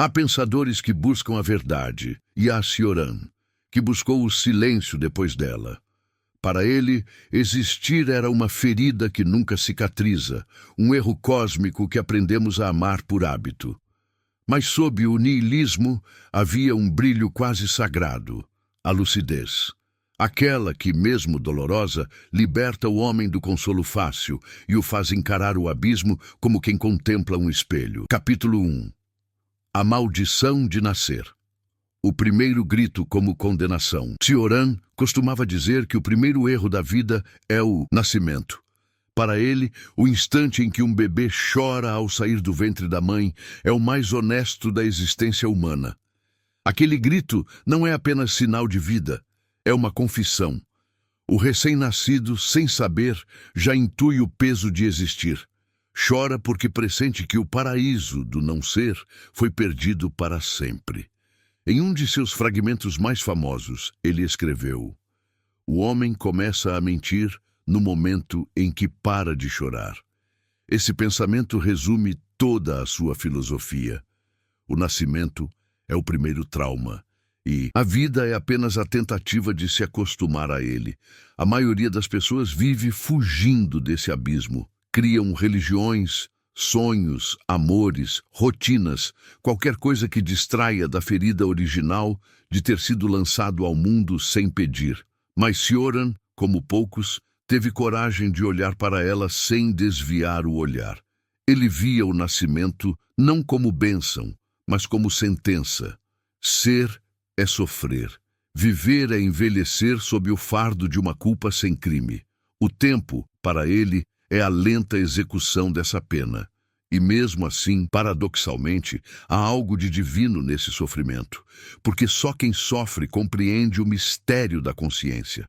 Há pensadores que buscam a verdade, e há Cioran, que buscou o silêncio depois dela. Para ele, existir era uma ferida que nunca cicatriza, um erro cósmico que aprendemos a amar por hábito. Mas sob o niilismo havia um brilho quase sagrado, a lucidez. Aquela que, mesmo dolorosa, liberta o homem do consolo fácil e o faz encarar o abismo como quem contempla um espelho. Capítulo 1. A maldição de nascer. O primeiro grito como condenação. Cioran costumava dizer que o primeiro erro da vida é o nascimento. Para ele, o instante em que um bebê chora ao sair do ventre da mãe é o mais honesto da existência humana. Aquele grito não é apenas sinal de vida, é uma confissão. O recém-nascido, sem saber, já intui o peso de existir. Chora porque pressente que o paraíso do não ser foi perdido para sempre. Em um de seus fragmentos mais famosos, ele escreveu: "O homem começa a mentir no momento em que para de chorar." Esse pensamento resume toda a sua filosofia. O nascimento é o primeiro trauma, e a vida é apenas a tentativa de se acostumar a ele. A maioria das pessoas vive fugindo desse abismo. Criam religiões, sonhos, amores, rotinas, qualquer coisa que distraia da ferida original de ter sido lançado ao mundo sem pedir. Mas Cioran, como poucos, teve coragem de olhar para ela sem desviar o olhar. Ele via o nascimento não como bênção, mas como sentença. Ser é sofrer. Viver é envelhecer sob o fardo de uma culpa sem crime. O tempo, para ele, é a lenta execução dessa pena. E mesmo assim, paradoxalmente, há algo de divino nesse sofrimento, porque só quem sofre compreende o mistério da consciência.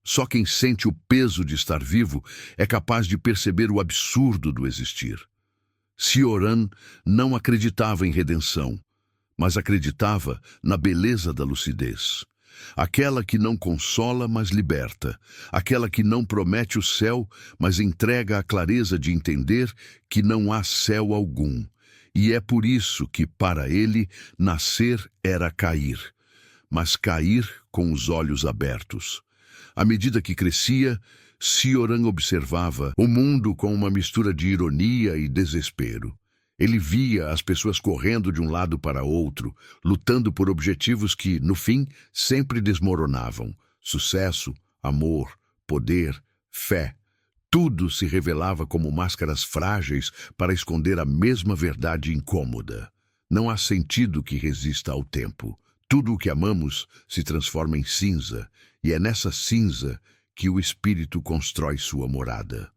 Só quem sente o peso de estar vivo é capaz de perceber o absurdo do existir. Cioran não acreditava em redenção, mas acreditava na beleza da lucidez. Aquela que não consola, mas liberta. Aquela que não promete o céu, mas entrega a clareza de entender que não há céu algum. E é por isso que, para ele, nascer era cair, mas cair com os olhos abertos. À medida que crescia, Cioran observava o mundo com uma mistura de ironia e desespero. Ele via as pessoas correndo de um lado para outro, lutando por objetivos que, no fim, sempre desmoronavam. Sucesso, amor, poder, fé. Tudo se revelava como máscaras frágeis para esconder a mesma verdade incômoda. Não há sentido que resista ao tempo. Tudo o que amamos se transforma em cinza, e é nessa cinza que o espírito constrói sua morada.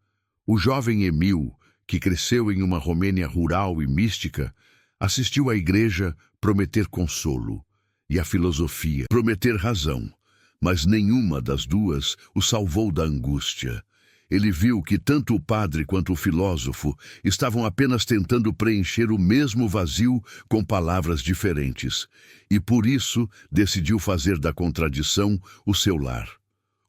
O jovem Emil, que cresceu em uma Romênia rural e mística, assistiu à igreja prometer consolo e à filosofia prometer razão, mas nenhuma das duas o salvou da angústia. Ele viu que tanto o padre quanto o filósofo estavam apenas tentando preencher o mesmo vazio com palavras diferentes, e por isso decidiu fazer da contradição o seu lar.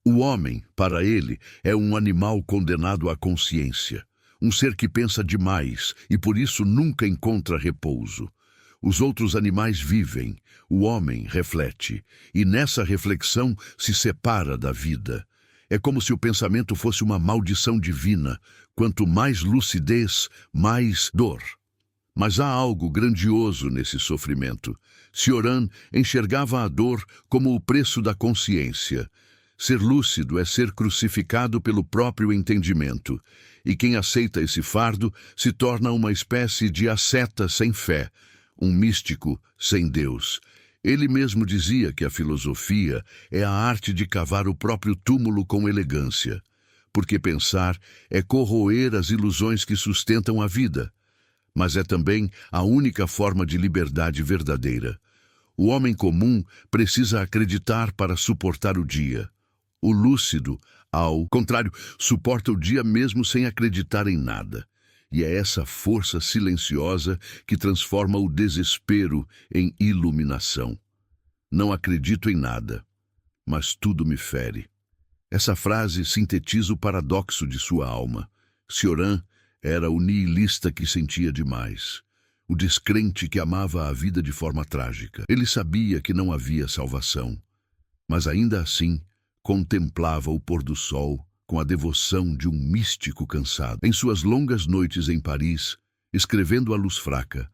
O homem, para ele, é um animal condenado à consciência. Um ser que pensa demais e por isso nunca encontra repouso. Os outros animais vivem, o homem reflete, e nessa reflexão se separa da vida. É como se o pensamento fosse uma maldição divina. Quanto mais lucidez, mais dor. Mas há algo grandioso nesse sofrimento. Cioran enxergava a dor como o preço da consciência. Ser lúcido é ser crucificado pelo próprio entendimento, e quem aceita esse fardo se torna uma espécie de asceta sem fé, um místico sem Deus. Ele mesmo dizia que a filosofia é a arte de cavar o próprio túmulo com elegância, porque pensar é corroer as ilusões que sustentam a vida, mas é também a única forma de liberdade verdadeira. O homem comum precisa acreditar para suportar o dia. O lúcido, ao contrário, suporta o dia mesmo sem acreditar em nada. E é essa força silenciosa que transforma o desespero em iluminação. Não acredito em nada, mas tudo me fere. Essa frase sintetiza o paradoxo de sua alma. Cioran era o nihilista que sentia demais. o descrente que amava a vida de forma trágica. Ele sabia que não havia salvação, mas ainda assim contemplava o pôr do sol com a devoção de um místico cansado. Em suas longas noites em Paris, escrevendo à luz fraca,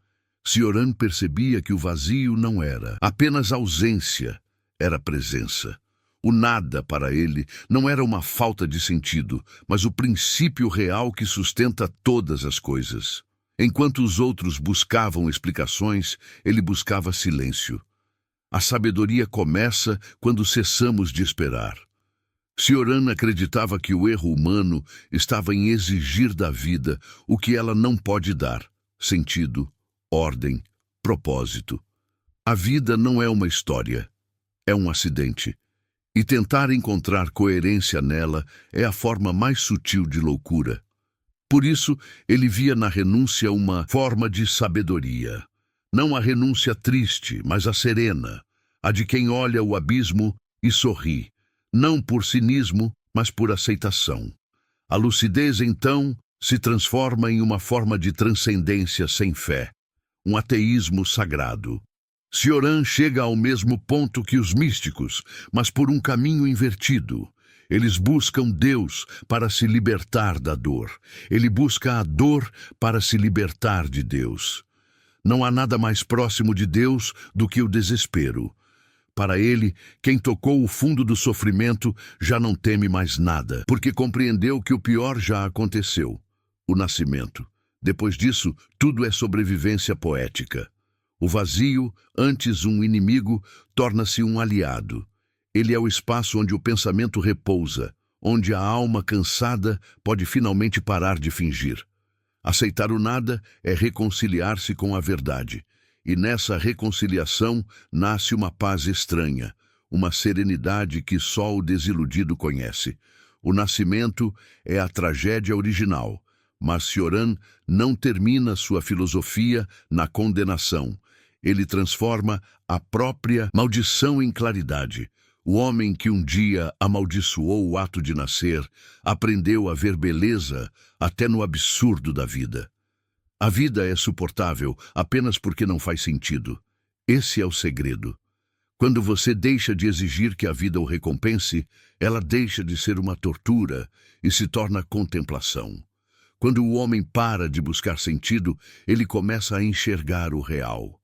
Cioran percebia que o vazio não era apenas ausência, era presença. O nada, para ele, não era uma falta de sentido, mas o princípio real que sustenta todas as coisas. Enquanto os outros buscavam explicações, ele buscava silêncio. A sabedoria começa quando cessamos de esperar. Cioran acreditava que o erro humano estava em exigir da vida o que ela não pode dar: sentido, ordem, propósito. A vida não é uma história, é um acidente. E tentar encontrar coerência nela é a forma mais sutil de loucura. Por isso, ele via na renúncia uma forma de sabedoria. Não a renúncia triste, mas a serena, a de quem olha o abismo e sorri, não por cinismo, mas por aceitação. A lucidez, então, se transforma em uma forma de transcendência sem fé, um ateísmo sagrado. Cioran chega ao mesmo ponto que os místicos, mas por um caminho invertido. Eles buscam Deus para se libertar da dor. Ele busca a dor para se libertar de Deus. Não há nada mais próximo de Deus do que o desespero. Para ele, quem tocou o fundo do sofrimento já não teme mais nada, porque compreendeu que o pior já aconteceu: o nascimento. Depois disso, tudo é sobrevivência poética. O vazio, antes um inimigo, torna-se um aliado. Ele é o espaço onde o pensamento repousa, onde a alma cansada pode finalmente parar de fingir. Aceitar o nada é reconciliar-se com a verdade. E nessa reconciliação nasce uma paz estranha, uma serenidade que só o desiludido conhece. O nascimento é a tragédia original, mas Cioran não termina sua filosofia na condenação. Ele transforma a própria maldição em claridade. O homem que um dia amaldiçoou o ato de nascer aprendeu a ver beleza até no absurdo da vida. A vida é suportável apenas porque não faz sentido. Esse é o segredo. Quando você deixa de exigir que a vida o recompense, ela deixa de ser uma tortura e se torna contemplação. Quando o homem para de buscar sentido, ele começa a enxergar o real.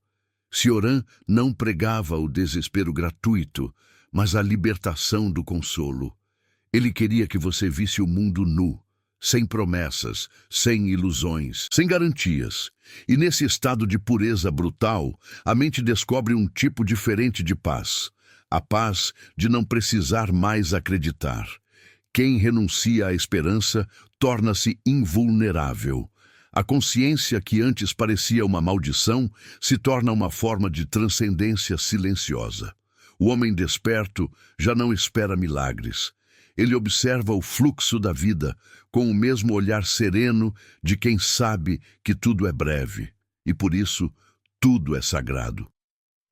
Cioran não pregava o desespero gratuito, mas a libertação do consolo. Ele queria que você visse o mundo nu, sem promessas, sem ilusões, sem garantias. E nesse estado de pureza brutal, a mente descobre um tipo diferente de paz. A paz de não precisar mais acreditar. Quem renuncia à esperança torna-se invulnerável. A consciência que antes parecia uma maldição se torna uma forma de transcendência silenciosa. O homem desperto já não espera milagres. Ele observa o fluxo da vida com o mesmo olhar sereno de quem sabe que tudo é breve e, por isso, tudo é sagrado.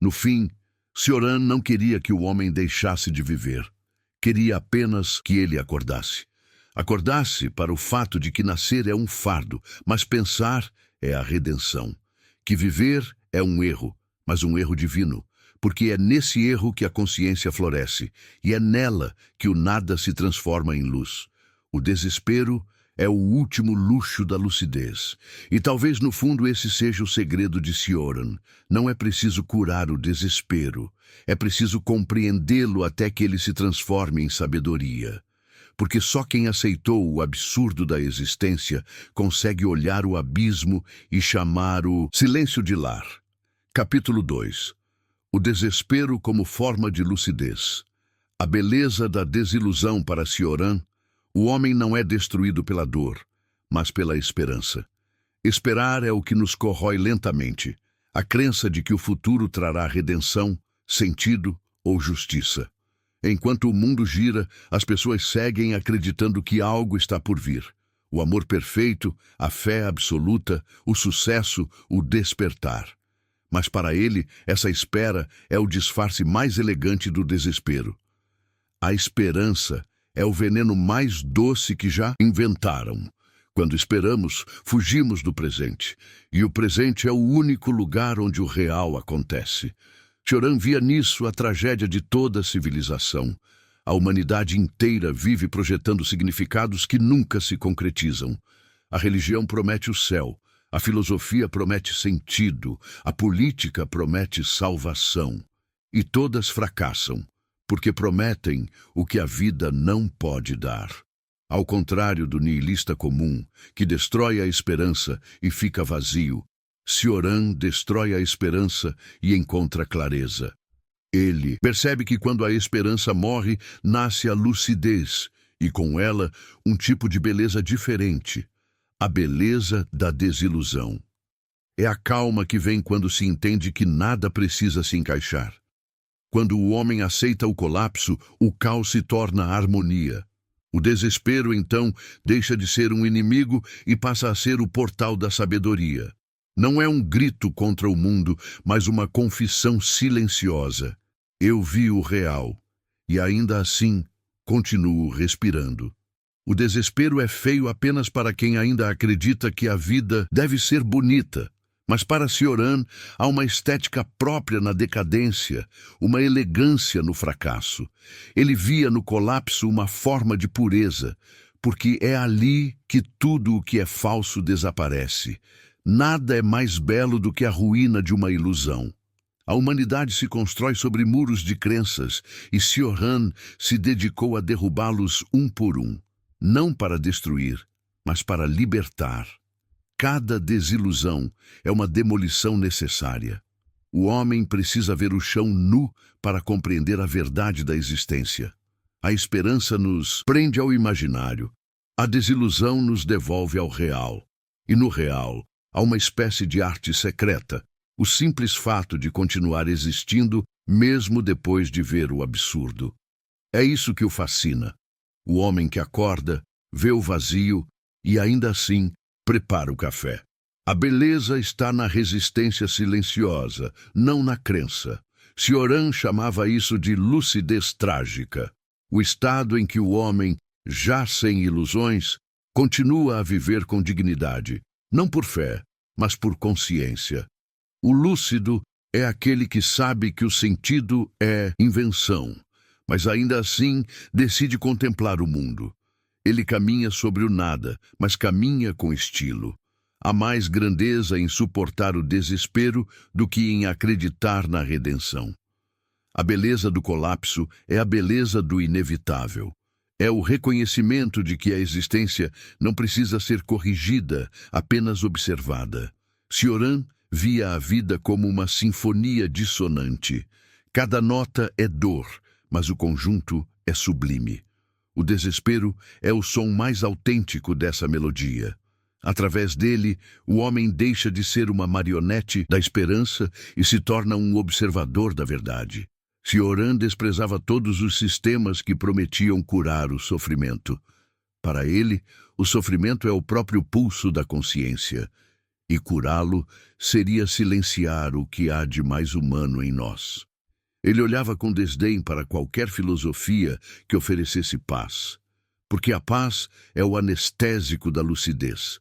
No fim, Cioran não queria que o homem deixasse de viver. Queria apenas que ele acordasse. Acordasse para o fato de que nascer é um fardo, mas pensar é a redenção. Que viver é um erro, mas um erro divino, porque é nesse erro que a consciência floresce, e é nela que o nada se transforma em luz. O desespero é o último luxo da lucidez. E talvez no fundo esse seja o segredo de Cioran. Não é preciso curar o desespero, é preciso compreendê-lo até que ele se transforme em sabedoria. Porque só quem aceitou o absurdo da existência consegue olhar o abismo e chamar o silêncio de lar. Capítulo 2. O desespero como forma de lucidez. A beleza da desilusão para Cioran: o homem não é destruído pela dor, mas pela esperança. Esperar é o que nos corrói lentamente, a crença de que o futuro trará redenção, sentido ou justiça. Enquanto o mundo gira, as pessoas seguem acreditando que algo está por vir. O amor perfeito, a fé absoluta, o sucesso, o despertar. Mas para ele, essa espera é o disfarce mais elegante do desespero. A esperança é o veneno mais doce que já inventaram. Quando esperamos, fugimos do presente, e o presente é o único lugar onde o real acontece. Cioran via nisso a tragédia de toda a civilização. A humanidade inteira vive projetando significados que nunca se concretizam. A religião promete o céu, a filosofia promete sentido, a política promete salvação. E todas fracassam, porque prometem o que a vida não pode dar. Ao contrário do nihilista comum, que destrói a esperança e fica vazio, Cioran destrói a esperança e encontra clareza. Ele percebe que quando a esperança morre, nasce a lucidez, e com ela um tipo de beleza diferente, a beleza da desilusão. É a calma que vem quando se entende que nada precisa se encaixar. Quando o homem aceita o colapso, o caos se torna harmonia. O desespero, então, deixa de ser um inimigo e passa a ser o portal da sabedoria. Não é um grito contra o mundo, mas uma confissão silenciosa. Eu vi o real, e ainda assim continuo respirando. O desespero é feio apenas para quem ainda acredita que a vida deve ser bonita. Mas para Cioran há uma estética própria na decadência, uma elegância no fracasso. Ele via no colapso uma forma de pureza, porque é ali que tudo o que é falso desaparece. Nada é mais belo do que a ruína de uma ilusão. A humanidade se constrói sobre muros de crenças e Cioran se dedicou a derrubá-los um por um, não para destruir, mas para libertar. Cada desilusão é uma demolição necessária. O homem precisa ver o chão nu para compreender a verdade da existência. A esperança nos prende ao imaginário. A desilusão nos devolve ao real. E no real, há uma espécie de arte secreta, o simples fato de continuar existindo mesmo depois de ver o absurdo. É isso que o fascina. O homem que acorda, vê o vazio e ainda assim prepara o café. A beleza está na resistência silenciosa, não na crença. Cioran chamava isso de lucidez trágica, o estado em que o homem, já sem ilusões, continua a viver com dignidade, não por fé, mas por consciência. O lúcido é aquele que sabe que o sentido é invenção, mas ainda assim decide contemplar o mundo. Ele caminha sobre o nada, mas caminha com estilo. Há mais grandeza em suportar o desespero do que em acreditar na redenção. A beleza do colapso é a beleza do inevitável. É o reconhecimento de que a existência não precisa ser corrigida, apenas observada. Cioran via a vida como uma sinfonia dissonante. Cada nota é dor, mas o conjunto é sublime. O desespero é o som mais autêntico dessa melodia. Através dele, o homem deixa de ser uma marionete da esperança e se torna um observador da verdade. Cioran desprezava todos os sistemas que prometiam curar o sofrimento. Para ele, o sofrimento é o próprio pulso da consciência, e curá-lo seria silenciar o que há de mais humano em nós. Ele olhava com desdém para qualquer filosofia que oferecesse paz, porque a paz é o anestésico da lucidez.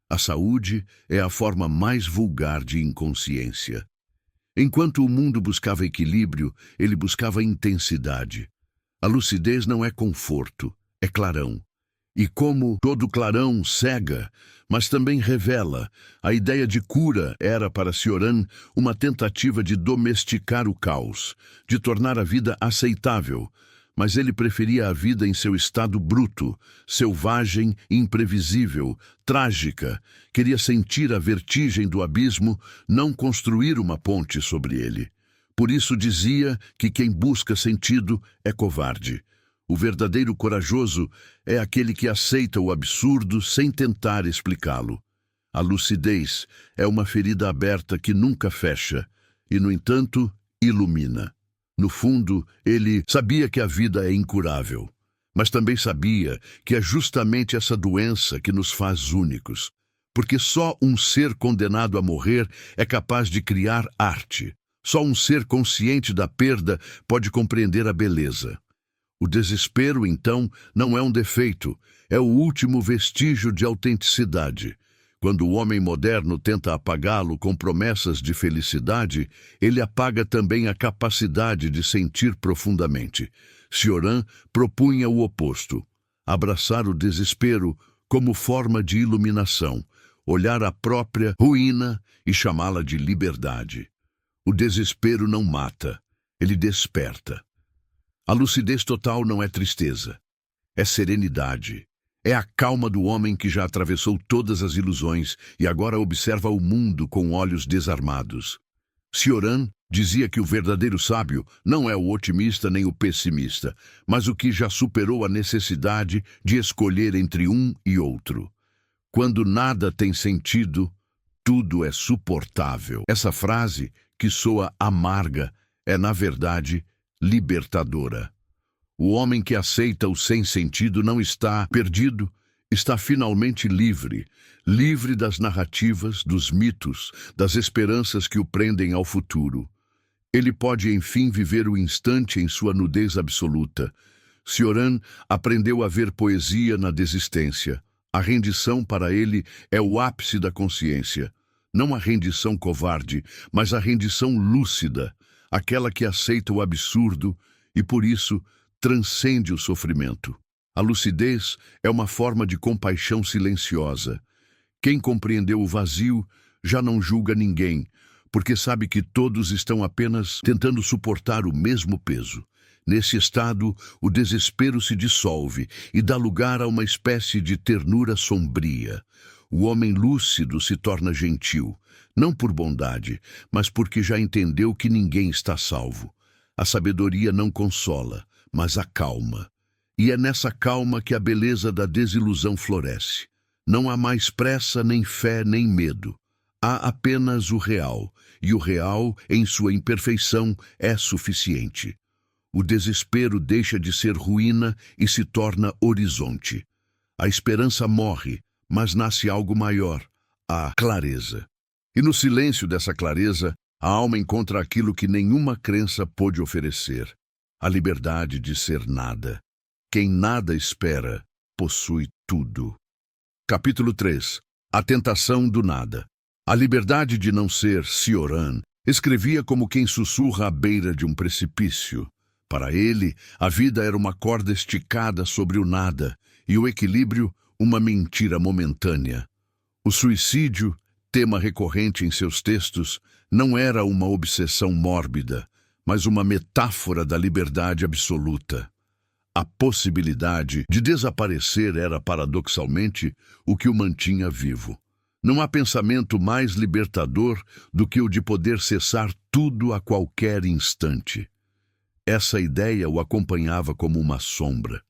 A saúde é a forma mais vulgar de inconsciência. Enquanto o mundo buscava equilíbrio, ele buscava intensidade. A lucidez não é conforto, é clarão. E como todo clarão cega, mas também revela, a ideia de cura era para Cioran uma tentativa de domesticar o caos, de tornar a vida aceitável, mas ele preferia a vida em seu estado bruto, selvagem, imprevisível, trágica. Queria sentir a vertigem do abismo, não construir uma ponte sobre ele. Por isso dizia que quem busca sentido é covarde. O verdadeiro corajoso é aquele que aceita o absurdo sem tentar explicá-lo. A lucidez é uma ferida aberta que nunca fecha e, no entanto, ilumina. No fundo, ele sabia que a vida é incurável, mas também sabia que é justamente essa doença que nos faz únicos, porque só um ser condenado a morrer é capaz de criar arte. Só um ser consciente da perda pode compreender a beleza. O desespero, então, não é um defeito, é o último vestígio de autenticidade. Quando o homem moderno tenta apagá-lo com promessas de felicidade, ele apaga também a capacidade de sentir profundamente. Cioran propunha o oposto: abraçar o desespero como forma de iluminação, olhar a própria ruína e chamá-la de liberdade. O desespero não mata, ele desperta. A lucidez total não é tristeza, é serenidade. É a calma do homem que já atravessou todas as ilusões e agora observa o mundo com olhos desarmados. Cioran dizia que o verdadeiro sábio não é o otimista nem o pessimista, mas o que já superou a necessidade de escolher entre um e outro. Quando nada tem sentido, tudo é suportável. Essa frase, que soa amarga, é, na verdade, libertadora. O homem que aceita o sem sentido não está perdido, está finalmente livre, livre das narrativas, dos mitos, das esperanças que o prendem ao futuro. Ele pode, enfim, viver o instante em sua nudez absoluta. Cioran aprendeu a ver poesia na desistência. A rendição para ele é o ápice da consciência. Não a rendição covarde, mas a rendição lúcida, aquela que aceita o absurdo e, por isso, transcende o sofrimento. A lucidez é uma forma de compaixão silenciosa. Quem compreendeu o vazio já não julga ninguém, porque sabe que todos estão apenas tentando suportar o mesmo peso. Nesse estado, o desespero se dissolve e dá lugar a uma espécie de ternura sombria. O homem lúcido se torna gentil, não por bondade, mas porque já entendeu que ninguém está salvo. A sabedoria não consola, mas acalma. E é nessa calma que a beleza da desilusão floresce. Não há mais pressa, nem fé, nem medo. Há apenas o real, e o real, em sua imperfeição, é suficiente. O desespero deixa de ser ruína e se torna horizonte. A esperança morre, mas nasce algo maior, a clareza. E no silêncio dessa clareza, a alma encontra aquilo que nenhuma crença pôde oferecer: a liberdade de ser nada. Quem nada espera, possui tudo. Capítulo 3. A tentação do nada. A liberdade de não ser, Cioran escrevia como quem sussurra à beira de um precipício. Para ele, a vida era uma corda esticada sobre o nada, e o equilíbrio, uma mentira momentânea. O suicídio, tema recorrente em seus textos, não era uma obsessão mórbida, mas uma metáfora da liberdade absoluta. A possibilidade de desaparecer era, paradoxalmente, o que o mantinha vivo. Não há pensamento mais libertador do que o de poder cessar tudo a qualquer instante. Essa ideia o acompanhava como uma sombra.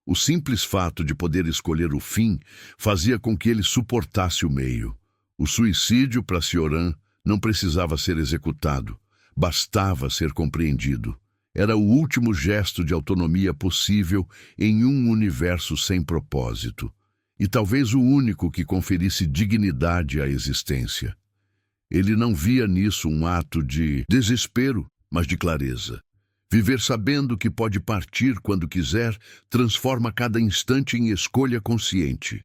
O simples fato de poder escolher o fim fazia com que ele suportasse o meio. O suicídio, para Cioran, não precisava ser executado, bastava ser compreendido. Era o último gesto de autonomia possível em um universo sem propósito, e talvez o único que conferisse dignidade à existência. Ele não via nisso um ato de desespero, mas de clareza. Viver sabendo que pode partir quando quiser transforma cada instante em escolha consciente.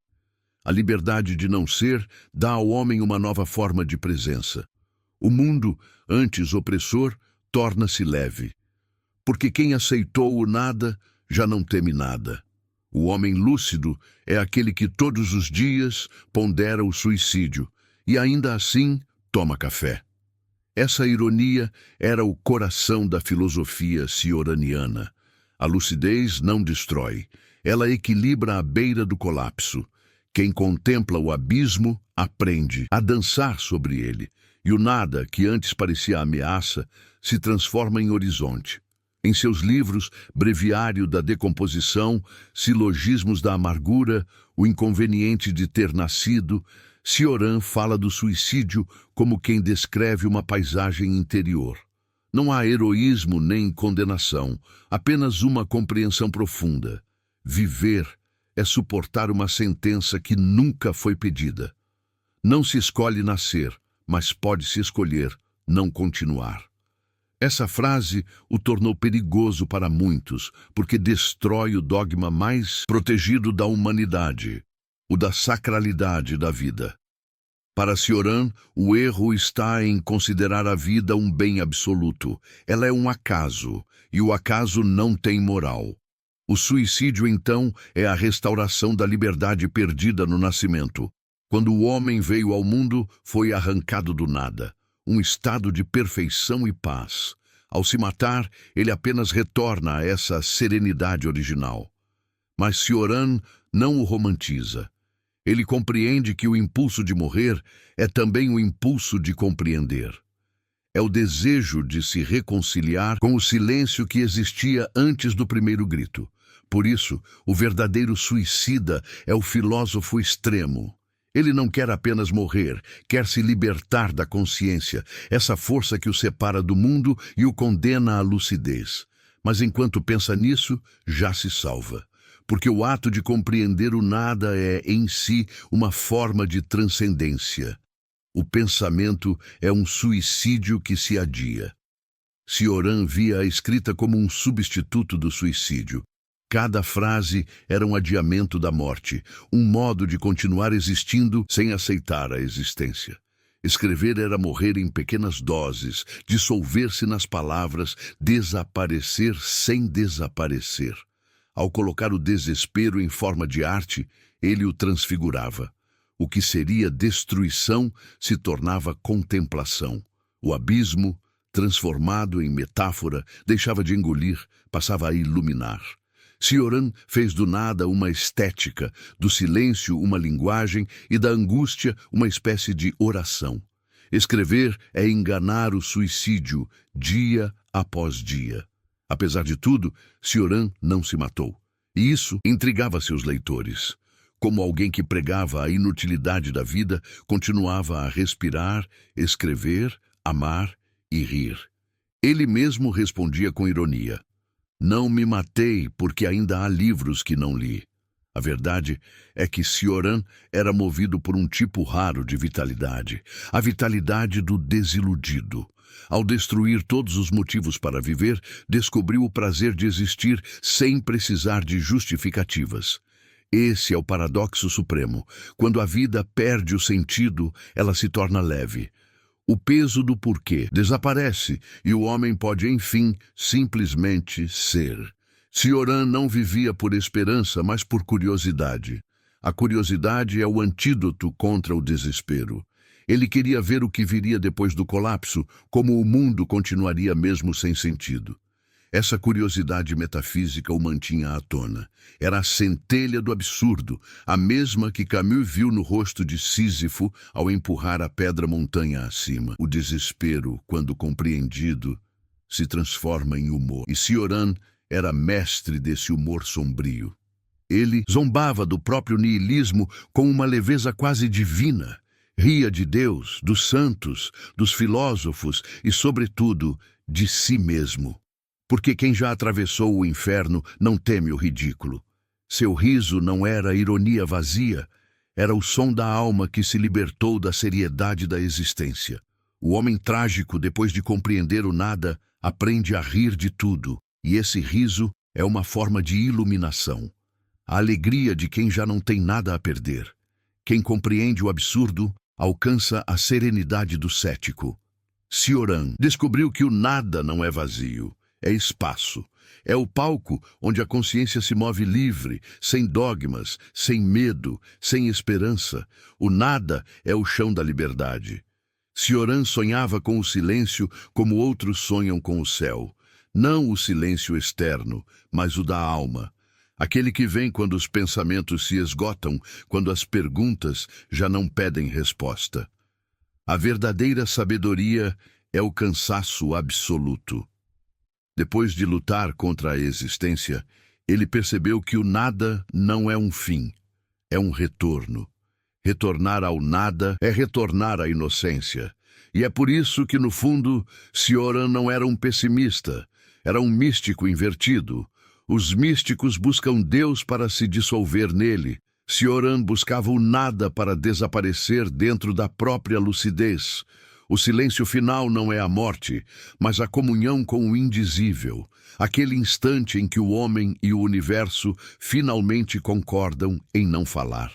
A liberdade de não ser dá ao homem uma nova forma de presença. O mundo, antes opressor, torna-se leve. Porque quem aceitou o nada já não teme nada. O homem lúcido é aquele que todos os dias pondera o suicídio e ainda assim toma café. Essa ironia era o coração da filosofia cioraniana. A lucidez não destrói, ela equilibra à beira do colapso. Quem contempla o abismo aprende a dançar sobre ele, e o nada, que antes parecia ameaça, se transforma em horizonte. Em seus livros Breviário da Decomposição, Silogismos da Amargura, O Inconveniente de Ter Nascido, Cioran fala do suicídio como quem descreve uma paisagem interior. Não há heroísmo nem condenação, apenas uma compreensão profunda. Viver é suportar uma sentença que nunca foi pedida. Não se escolhe nascer, mas pode-se escolher não continuar. Essa frase o tornou perigoso para muitos, porque destrói o dogma mais protegido da humanidade, o da sacralidade da vida. Para Cioran, o erro está em considerar a vida um bem absoluto. Ela é um acaso, e o acaso não tem moral. O suicídio, então, é a restauração da liberdade perdida no nascimento. Quando o homem veio ao mundo, foi arrancado do nada, um estado de perfeição e paz. Ao se matar, ele apenas retorna a essa serenidade original. Mas Cioran não o romantiza. Ele compreende que o impulso de morrer é também o impulso de compreender. É o desejo de se reconciliar com o silêncio que existia antes do primeiro grito. Por isso, o verdadeiro suicida é o filósofo extremo. Ele não quer apenas morrer, quer se libertar da consciência, essa força que o separa do mundo e o condena à lucidez. Mas enquanto pensa nisso, já se salva. Porque o ato de compreender o nada é, em si, uma forma de transcendência. O pensamento é um suicídio que se adia. Cioran via a escrita como um substituto do suicídio. Cada frase era um adiamento da morte, um modo de continuar existindo sem aceitar a existência. Escrever era morrer em pequenas doses, dissolver-se nas palavras, desaparecer sem desaparecer. Ao colocar o desespero em forma de arte, ele o transfigurava. O que seria destruição se tornava contemplação. O abismo, transformado em metáfora, deixava de engolir, passava a iluminar. Cioran fez do nada uma estética, do silêncio uma linguagem e da angústia uma espécie de oração. Escrever é enganar o suicídio, dia após dia. Apesar de tudo, Cioran não se matou. E isso intrigava seus leitores. Como alguém que pregava a inutilidade da vida, continuava a respirar, escrever, amar e rir. Ele mesmo respondia com ironia: "Não me matei porque ainda há livros que não li." A verdade é que Cioran era movido por um tipo raro de vitalidade, a vitalidade do desiludido. Ao destruir todos os motivos para viver, descobriu o prazer de existir sem precisar de justificativas. Esse é o paradoxo supremo. Quando a vida perde o sentido, ela se torna leve. O peso do porquê desaparece e o homem pode, enfim, simplesmente ser. Cioran não vivia por esperança, mas por curiosidade. A curiosidade é o antídoto contra o desespero. Ele queria ver o que viria depois do colapso, como o mundo continuaria mesmo sem sentido. Essa curiosidade metafísica o mantinha à tona. Era a centelha do absurdo, a mesma que Camus viu no rosto de Sísifo ao empurrar a pedra montanha acima. O desespero, quando compreendido, se transforma em humor. E Cioran era mestre desse humor sombrio. Ele zombava do próprio niilismo com uma leveza quase divina. Ria de Deus, dos santos, dos filósofos e, sobretudo, de si mesmo. Porque quem já atravessou o inferno não teme o ridículo. Seu riso não era ironia vazia, era o som da alma que se libertou da seriedade da existência. O homem trágico, depois de compreender o nada, aprende a rir de tudo, e esse riso é uma forma de iluminação. A alegria de quem já não tem nada a perder. Quem compreende o absurdo alcança a serenidade do cético. Cioran descobriu que o nada não é vazio, é espaço. É o palco onde a consciência se move livre, sem dogmas, sem medo, sem esperança. O nada é o chão da liberdade. Cioran sonhava com o silêncio como outros sonham com o céu. Não o silêncio externo, mas o da alma. Aquele que vem quando os pensamentos se esgotam, quando as perguntas já não pedem resposta. A verdadeira sabedoria é o cansaço absoluto. Depois de lutar contra a existência, ele percebeu que o nada não é um fim, é um retorno. Retornar ao nada é retornar à inocência. E é por isso que, no fundo, Cioran não era um pessimista, era um místico invertido. Os místicos buscam Deus para se dissolver nele. Cioran buscava o nada para desaparecer dentro da própria lucidez. O silêncio final não é a morte, mas a comunhão com o indizível, aquele instante em que o homem e o universo finalmente concordam em não falar.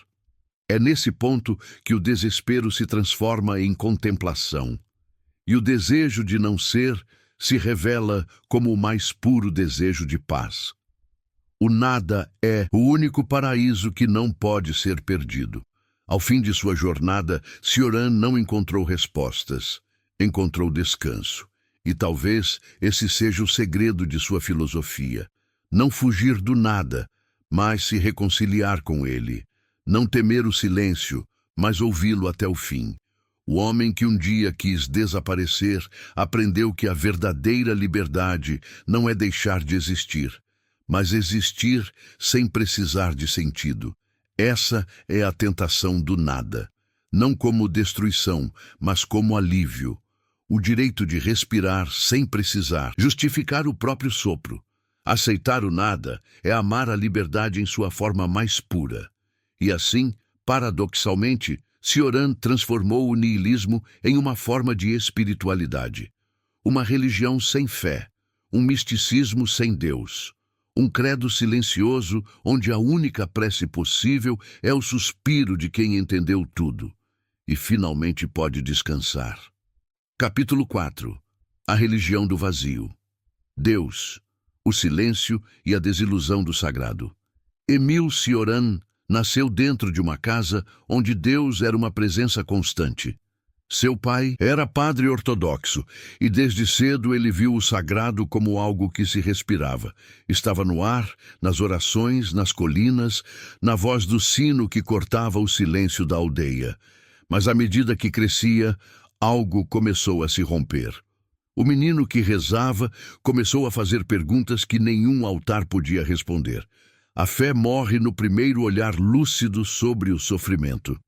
É nesse ponto que o desespero se transforma em contemplação, e o desejo de não ser se revela como o mais puro desejo de paz. O nada é o único paraíso que não pode ser perdido. Ao fim de sua jornada, Cioran não encontrou respostas, encontrou descanso. E talvez esse seja o segredo de sua filosofia. Não fugir do nada, mas se reconciliar com ele. Não temer o silêncio, mas ouvi-lo até o fim. O homem que um dia quis desaparecer aprendeu que a verdadeira liberdade não é deixar de existir, mas existir sem precisar de sentido. Essa é a tentação do nada, não como destruição, mas como alívio. O direito de respirar sem precisar, justificar o próprio sopro. Aceitar o nada é amar a liberdade em sua forma mais pura. E assim, paradoxalmente, Cioran transformou o niilismo em uma forma de espiritualidade. Uma religião sem fé, um misticismo sem Deus. Um credo silencioso onde a única prece possível é o suspiro de quem entendeu tudo e finalmente pode descansar. Capítulo 4. A religião do vazio. Deus, o silêncio e a desilusão do sagrado. Emile Cioran nasceu dentro de uma casa onde Deus era uma presença constante. Seu pai era padre ortodoxo e desde cedo ele viu o sagrado como algo que se respirava. Estava no ar, nas orações, nas colinas, na voz do sino que cortava o silêncio da aldeia. Mas à medida que crescia, algo começou a se romper. O menino que rezava começou a fazer perguntas que nenhum altar podia responder. A fé morre no primeiro olhar lúcido sobre o sofrimento.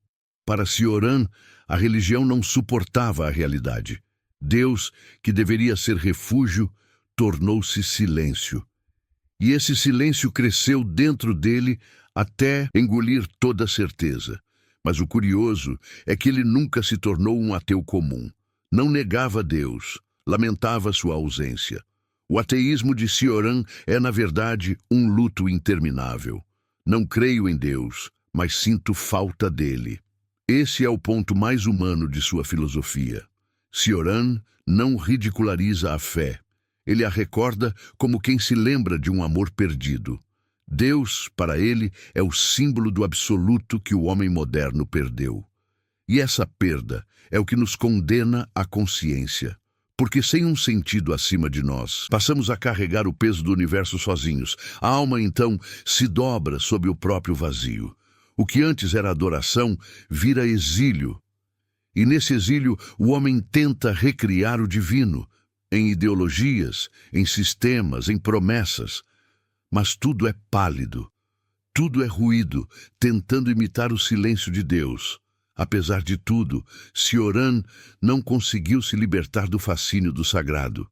Para Cioran, a religião não suportava a realidade. Deus, que deveria ser refúgio, tornou-se silêncio. E esse silêncio cresceu dentro dele até engolir toda certeza. Mas o curioso é que ele nunca se tornou um ateu comum. Não negava Deus, lamentava sua ausência. O ateísmo de Cioran é, na verdade, um luto interminável. Não creio em Deus, mas sinto falta dele. Esse é o ponto mais humano de sua filosofia. Cioran não ridiculariza a fé. Ele a recorda como quem se lembra de um amor perdido. Deus, para ele, é o símbolo do absoluto que o homem moderno perdeu. E essa perda é o que nos condena à consciência. Porque sem um sentido acima de nós, passamos a carregar o peso do universo sozinhos. A alma, então, se dobra sob o próprio vazio. O que antes era adoração vira exílio. E nesse exílio, o homem tenta recriar o divino, em ideologias, em sistemas, em promessas. Mas tudo é pálido, tudo é ruído, tentando imitar o silêncio de Deus. Apesar de tudo, Cioran não conseguiu se libertar do fascínio do sagrado.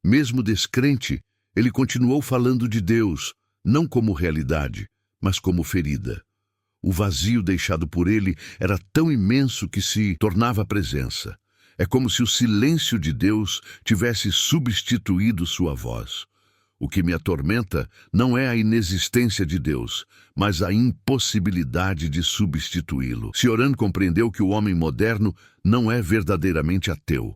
Mesmo descrente, ele continuou falando de Deus, não como realidade, mas como ferida. O vazio deixado por ele era tão imenso que se tornava presença. É como se o silêncio de Deus tivesse substituído sua voz. O que me atormenta não é a inexistência de Deus, mas a impossibilidade de substituí-lo. Cioran compreendeu que o homem moderno não é verdadeiramente ateu.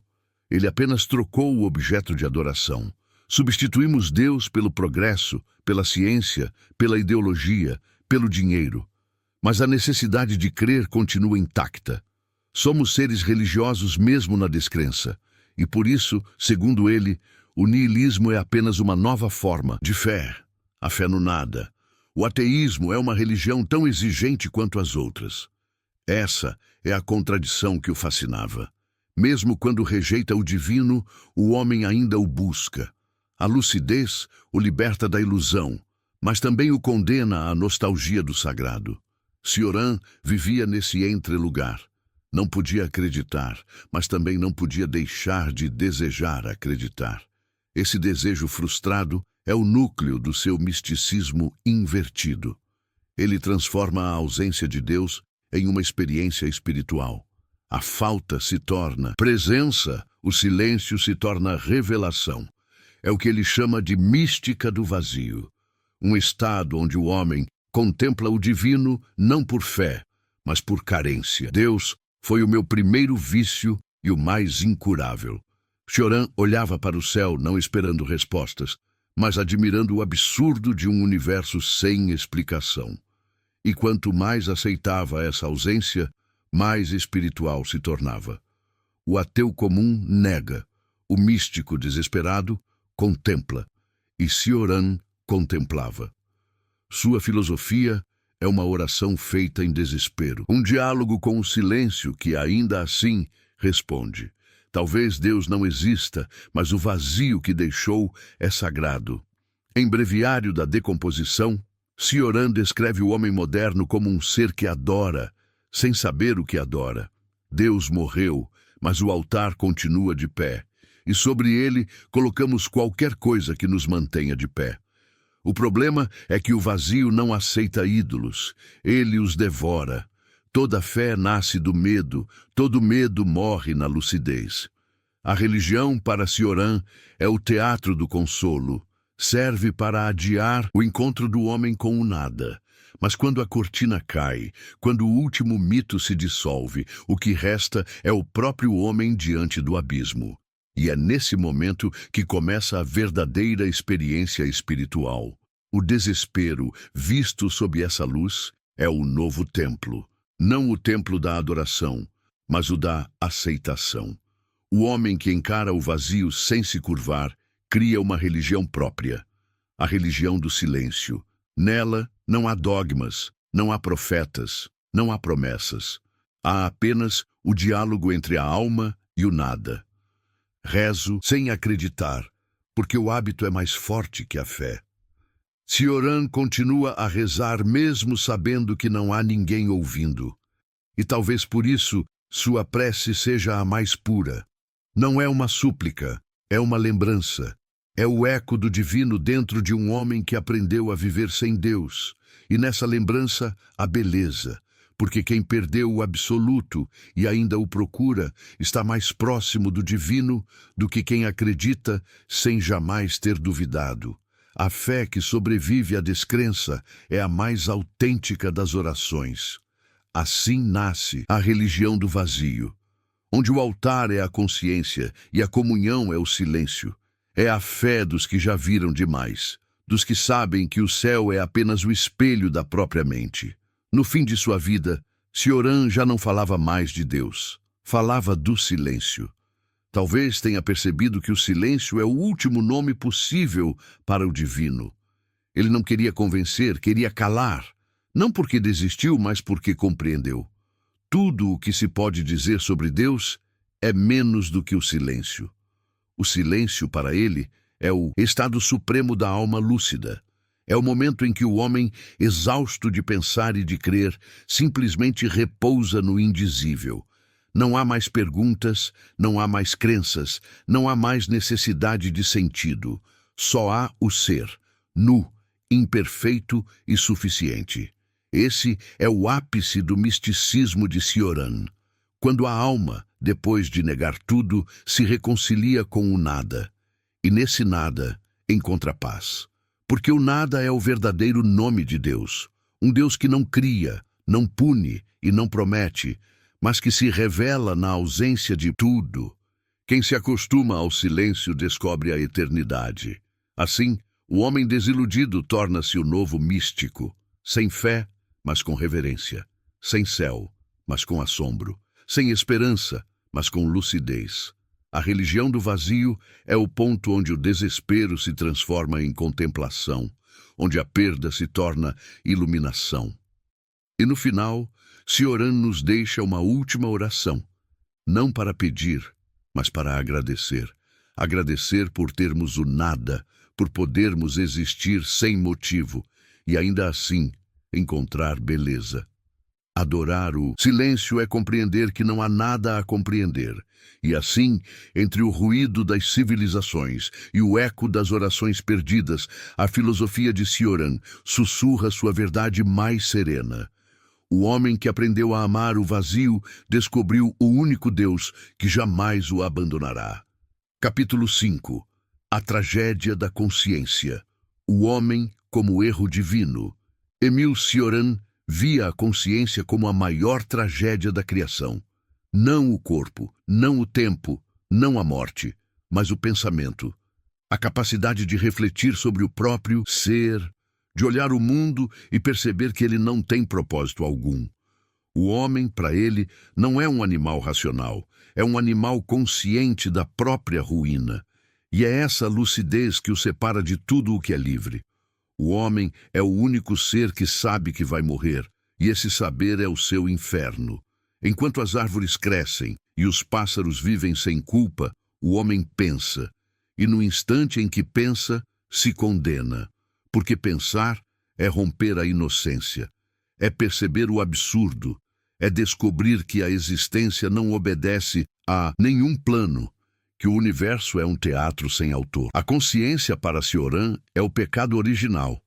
Ele apenas trocou o objeto de adoração. Substituímos Deus pelo progresso, pela ciência, pela ideologia, pelo dinheiro. Mas a necessidade de crer continua intacta. Somos seres religiosos mesmo na descrença. E por isso, segundo ele, o niilismo é apenas uma nova forma de fé, a fé no nada. O ateísmo é uma religião tão exigente quanto as outras. Essa é a contradição que o fascinava. Mesmo quando rejeita o divino, o homem ainda o busca. A lucidez o liberta da ilusão, mas também o condena à nostalgia do sagrado. Cioran vivia nesse entrelugar. Não podia acreditar, mas também não podia deixar de desejar acreditar. Esse desejo frustrado é o núcleo do seu misticismo invertido. Ele transforma a ausência de Deus em uma experiência espiritual. A falta se torna presença, o silêncio se torna revelação. É o que ele chama de mística do vazio. Um estado onde o homem contempla o divino não por fé, mas por carência. Deus foi o meu primeiro vício e o mais incurável. Cioran olhava para o céu não esperando respostas, mas admirando o absurdo de um universo sem explicação. E quanto mais aceitava essa ausência, mais espiritual se tornava. O ateu comum nega, o místico desesperado contempla, e Cioran contemplava. Sua filosofia é uma oração feita em desespero, um diálogo com o silêncio que ainda assim responde. Talvez Deus não exista, mas o vazio que deixou é sagrado. Em Breviário da Decomposição, Cioran descreve o homem moderno como um ser que adora, sem saber o que adora. Deus morreu, mas o altar continua de pé, e sobre ele colocamos qualquer coisa que nos mantenha de pé. O problema é que o vazio não aceita ídolos, ele os devora. Toda fé nasce do medo, todo medo morre na lucidez. A religião, para Cioran, é o teatro do consolo. Serve para adiar o encontro do homem com o nada. Mas quando a cortina cai, quando o último mito se dissolve, o que resta é o próprio homem diante do abismo. E é nesse momento que começa a verdadeira experiência espiritual. O desespero, visto sob essa luz, é o novo templo. Não o templo da adoração, mas o da aceitação. O homem que encara o vazio sem se curvar, cria uma religião própria, a religião do silêncio. Nela não há dogmas, não há profetas, não há promessas. Há apenas o diálogo entre a alma e o nada. Rezo sem acreditar, porque o hábito é mais forte que a fé. Cioran continua a rezar mesmo sabendo que não há ninguém ouvindo. E talvez por isso sua prece seja a mais pura. Não é uma súplica, é uma lembrança. É o eco do divino dentro de um homem que aprendeu a viver sem Deus. E nessa lembrança, a beleza. Porque quem perdeu o absoluto e ainda o procura está mais próximo do divino do que quem acredita sem jamais ter duvidado. A fé que sobrevive à descrença é a mais autêntica das orações. Assim nasce a religião do vazio, onde o altar é a consciência e a comunhão é o silêncio. É a fé dos que já viram demais, dos que sabem que o céu é apenas o espelho da própria mente. No fim de sua vida, Cioran já não falava mais de Deus, falava do silêncio. Talvez tenha percebido que o silêncio é o último nome possível para o divino. Ele não queria convencer, queria calar. Não porque desistiu, mas porque compreendeu. Tudo o que se pode dizer sobre Deus é menos do que o silêncio. O silêncio, para ele, é o estado supremo da alma lúcida. É o momento em que o homem, exausto de pensar e de crer, simplesmente repousa no indizível. Não há mais perguntas, não há mais crenças, não há mais necessidade de sentido. Só há o ser, nu, imperfeito e suficiente. Esse é o ápice do misticismo de Cioran. Quando a alma, depois de negar tudo, se reconcilia com o nada. E nesse nada encontra paz. Porque o nada é o verdadeiro nome de Deus. Um Deus que não cria, não pune e não promete, mas que se revela na ausência de tudo. Quem se acostuma ao silêncio descobre a eternidade. Assim, o homem desiludido torna-se o novo místico, sem fé, mas com reverência, sem céu, mas com assombro, sem esperança, mas com lucidez. A religião do vazio é o ponto onde o desespero se transforma em contemplação, onde a perda se torna iluminação. E no final, Cioran nos deixa uma última oração, não para pedir, mas para agradecer. Agradecer por termos o nada, por podermos existir sem motivo e ainda assim encontrar beleza. Adorar o silêncio é compreender que não há nada a compreender. E assim, entre o ruído das civilizações e o eco das orações perdidas, a filosofia de Cioran sussurra sua verdade mais serena. O homem que aprendeu a amar o vazio descobriu o único Deus que jamais o abandonará. Capítulo 5. A tragédia da consciência. O homem como erro divino. Émile Cioran via a consciência como a maior tragédia da criação. Não o corpo, não o tempo, não a morte, mas o pensamento. A capacidade de refletir sobre o próprio ser, de olhar o mundo e perceber que ele não tem propósito algum. O homem, para ele, não é um animal racional, é um animal consciente da própria ruína. E é essa lucidez que o separa de tudo o que é livre. O homem é o único ser que sabe que vai morrer, e esse saber é o seu inferno. Enquanto as árvores crescem e os pássaros vivem sem culpa, o homem pensa, e no instante em que pensa, se condena. Porque pensar é romper a inocência, é perceber o absurdo, é descobrir que a existência não obedece a nenhum plano, que o universo é um teatro sem autor. A consciência para Cioran é o pecado original.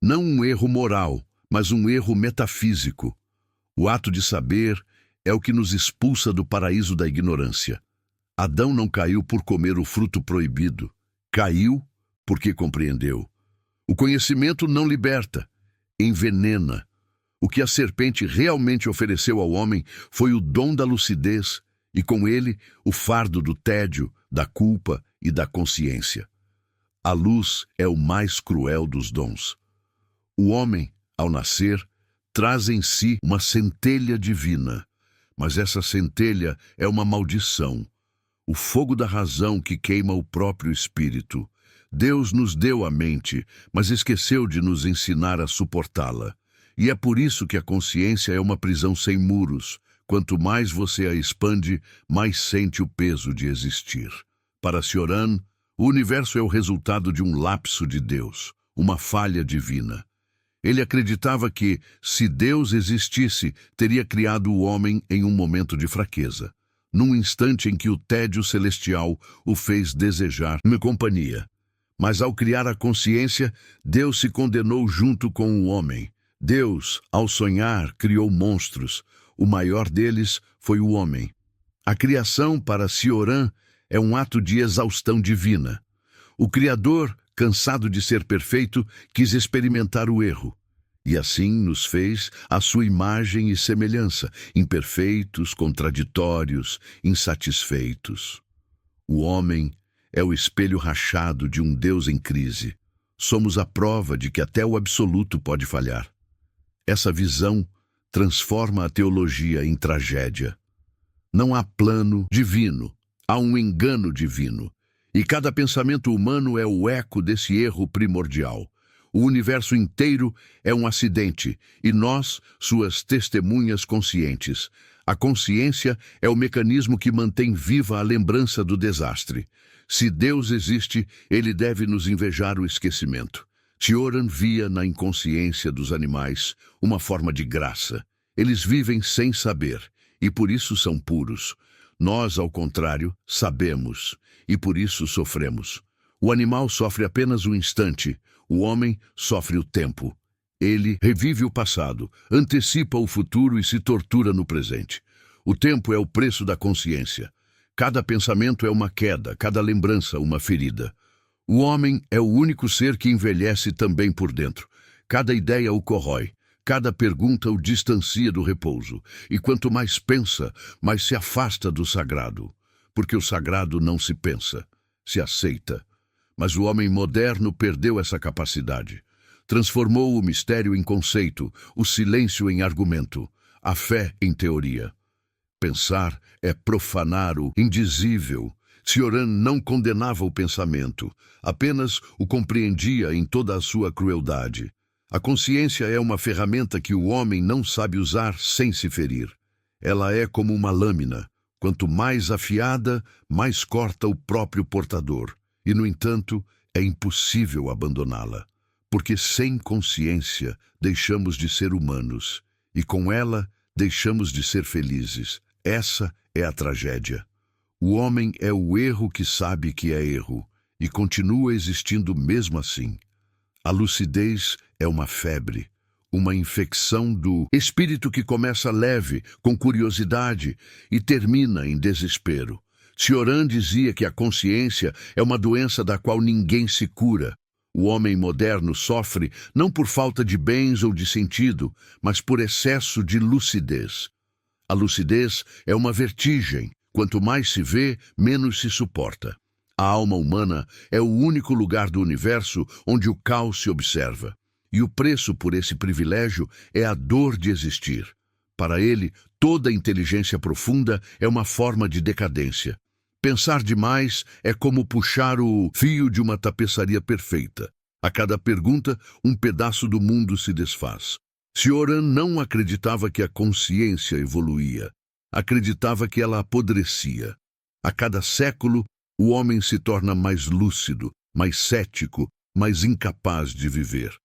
Não um erro moral, mas um erro metafísico. O ato de saber é o que nos expulsa do paraíso da ignorância. Adão não caiu por comer o fruto proibido. Caiu porque compreendeu. O conhecimento não liberta, envenena. O que a serpente realmente ofereceu ao homem foi o dom da lucidez e, com ele, o fardo do tédio, da culpa e da consciência. A luz é o mais cruel dos dons. O homem, ao nascer, traz em si uma centelha divina, mas essa centelha é uma maldição, o fogo da razão que queima o próprio espírito. Deus nos deu a mente, mas esqueceu de nos ensinar a suportá-la. E é por isso que a consciência é uma prisão sem muros. Quanto mais você a expande, mais sente o peso de existir. Para Cioran, o universo é o resultado de um lapso de Deus, uma falha divina. Ele acreditava que, se Deus existisse, teria criado o homem em um momento de fraqueza, num instante em que o tédio celestial o fez desejar uma companhia. Mas ao criar a consciência, Deus se condenou junto com o homem. Deus, ao sonhar, criou monstros. O maior deles foi o homem. A criação, para Cioran, é um ato de exaustão divina. O Criador, cansado de ser perfeito, quis experimentar o erro. E assim nos fez à sua imagem e semelhança, imperfeitos, contraditórios, insatisfeitos. O homem é o espelho rachado de um Deus em crise. Somos a prova de que até o absoluto pode falhar. Essa visão transforma a teologia em tragédia. Não há plano divino, há um engano divino. E cada pensamento humano é o eco desse erro primordial. O universo inteiro é um acidente, e nós, suas testemunhas conscientes. A consciência é o mecanismo que mantém viva a lembrança do desastre. Se Deus existe, ele deve nos invejar o esquecimento. Cioran via na inconsciência dos animais uma forma de graça. Eles vivem sem saber, e por isso são puros. Nós, ao contrário, sabemos, e por isso sofremos. O animal sofre apenas um instante, o homem sofre o tempo. Ele revive o passado, antecipa o futuro e se tortura no presente. O tempo é o preço da consciência. Cada pensamento é uma queda, cada lembrança uma ferida. O homem é o único ser que envelhece também por dentro. Cada ideia o corrói, cada pergunta o distancia do repouso. E quanto mais pensa, mais se afasta do sagrado. Porque o sagrado não se pensa, se aceita. Mas o homem moderno perdeu essa capacidade. Transformou o mistério em conceito, o silêncio em argumento, a fé em teoria. Pensar é profanar o indizível. Cioran não condenava o pensamento, apenas o compreendia em toda a sua crueldade. A consciência é uma ferramenta que o homem não sabe usar sem se ferir. Ela é como uma lâmina. Quanto mais afiada, mais corta o próprio portador. E, no entanto, é impossível abandoná-la. Porque sem consciência deixamos de ser humanos. E com ela deixamos de ser felizes. Essa é a tragédia. O homem é o erro que sabe que é erro, e continua existindo mesmo assim. A lucidez é uma febre. uma infecção do espírito que começa leve, com curiosidade, e termina em desespero. Cioran dizia que a consciência é uma doença da qual ninguém se cura. O homem moderno sofre não por falta de bens ou de sentido, mas por excesso de lucidez. A lucidez é uma vertigem. Quanto mais se vê, menos se suporta. A alma humana é o único lugar do universo onde o caos se observa. E o preço por esse privilégio é a dor de existir. Para ele, toda inteligência profunda é uma forma de decadência. Pensar demais é como puxar o fio de uma tapeçaria perfeita. A cada pergunta, um pedaço do mundo se desfaz. Cioran não acreditava que a consciência evoluía. Acreditava que ela apodrecia. A cada século, o homem se torna mais lúcido, mais cético, mais incapaz de viver.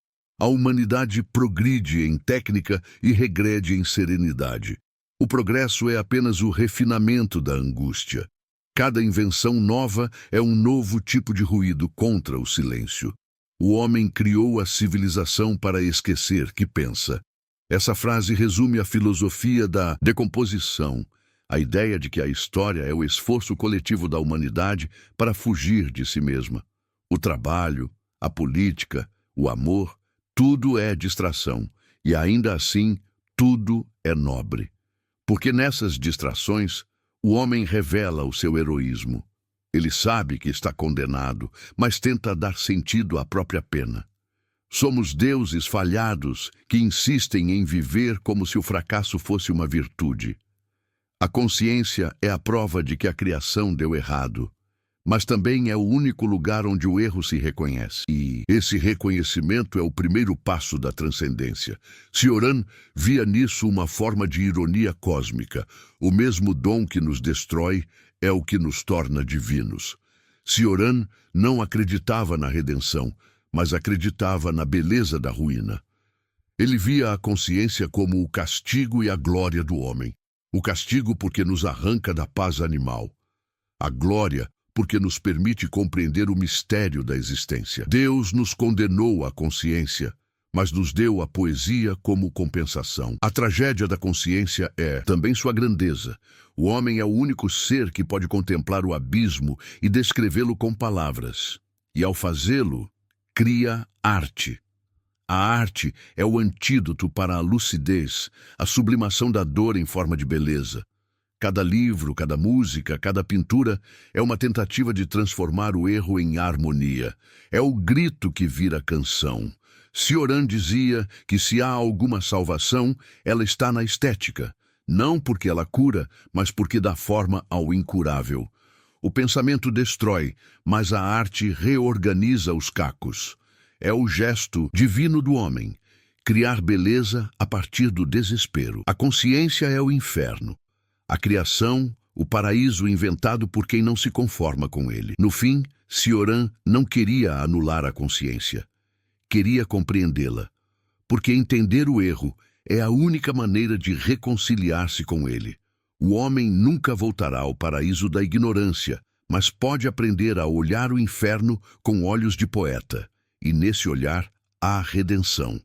A humanidade progride em técnica e regrede em serenidade. O progresso é apenas o refinamento da angústia. Cada invenção nova é um novo tipo de ruído contra o silêncio. O homem criou a civilização para esquecer que pensa. Essa frase resume a filosofia da decomposição, a ideia de que a história é o esforço coletivo da humanidade para fugir de si mesma. O trabalho, a política, o amor, tudo é distração, e ainda assim, tudo é nobre. Porque nessas distrações, o homem revela o seu heroísmo. Ele sabe que está condenado, mas tenta dar sentido à própria pena. Somos deuses falhados que insistem em viver como se o fracasso fosse uma virtude. A consciência é a prova de que a criação deu errado, mas também é o único lugar onde o erro se reconhece. E esse reconhecimento é o primeiro passo da transcendência. Cioran via nisso uma forma de ironia cósmica. O mesmo dom que nos destrói é o que nos torna divinos. Cioran não acreditava na redenção, mas acreditava na beleza da ruína. Ele via a consciência como o castigo e a glória do homem. O castigo porque nos arranca da paz animal. A glória porque nos permite compreender o mistério da existência. Deus nos condenou à consciência, mas nos deu a poesia como compensação. A tragédia da consciência é também sua grandeza. O homem é o único ser que pode contemplar o abismo e descrevê-lo com palavras. E ao fazê-lo, cria arte. A arte é o antídoto para a lucidez, a sublimação da dor em forma de beleza. Cada livro, cada música, cada pintura é uma tentativa de transformar o erro em harmonia. É o grito que vira canção. Cioran dizia que se há alguma salvação, ela está na estética. Não porque ela cura, mas porque dá forma ao incurável. O pensamento destrói, mas a arte reorganiza os cacos. É o gesto divino do homem, criar beleza a partir do desespero. A consciência é o inferno. A criação, o paraíso inventado por quem não se conforma com ele. No fim, Cioran não queria anular a consciência. Queria compreendê-la, porque entender o erro é a única maneira de reconciliar-se com ele. O homem nunca voltará ao paraíso da ignorância, mas pode aprender a olhar o inferno com olhos de poeta. E nesse olhar há redenção.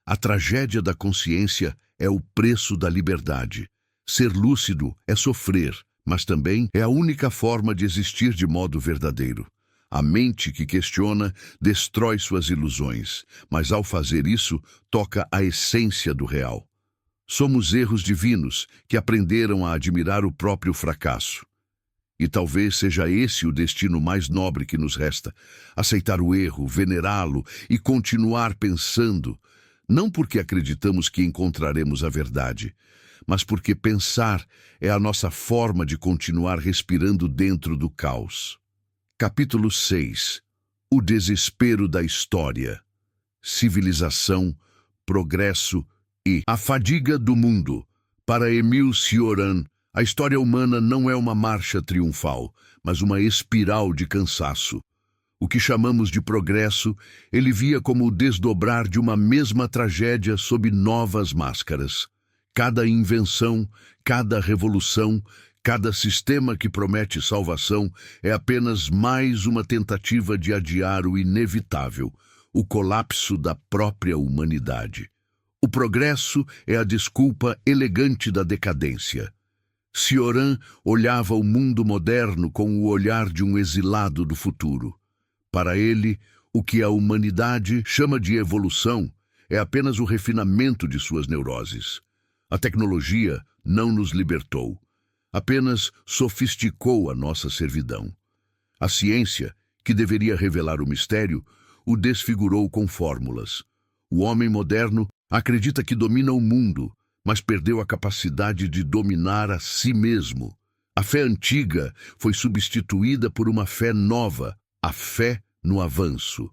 A tragédia da consciência é o preço da liberdade. Ser lúcido é sofrer, mas também é a única forma de existir de modo verdadeiro. A mente que questiona destrói suas ilusões, mas ao fazer isso, toca a essência do real. Somos erros divinos que aprenderam a admirar o próprio fracasso. E talvez seja esse o destino mais nobre que nos resta: aceitar o erro, venerá-lo e continuar pensando, não porque acreditamos que encontraremos a verdade, mas porque pensar é a nossa forma de continuar respirando dentro do caos. Capítulo 6. O desespero da história. Civilização, progresso e a fadiga do mundo. Para Émile Cioran, a história humana não é uma marcha triunfal, mas uma espiral de cansaço. O que chamamos de progresso, ele via como o desdobrar de uma mesma tragédia sob novas máscaras. Cada invenção, cada revolução, cada sistema que promete salvação é apenas mais uma tentativa de adiar o inevitável, o colapso da própria humanidade. O progresso é a desculpa elegante da decadência. Cioran olhava o mundo moderno com o olhar de um exilado do futuro. Para ele, o que a humanidade chama de evolução é apenas o refinamento de suas neuroses. A tecnologia não nos libertou, apenas sofisticou a nossa servidão. A ciência, que deveria revelar o mistério, o desfigurou com fórmulas. O homem moderno acredita que domina o mundo, mas perdeu a capacidade de dominar a si mesmo. A fé antiga foi substituída por uma fé nova, a fé no avanço.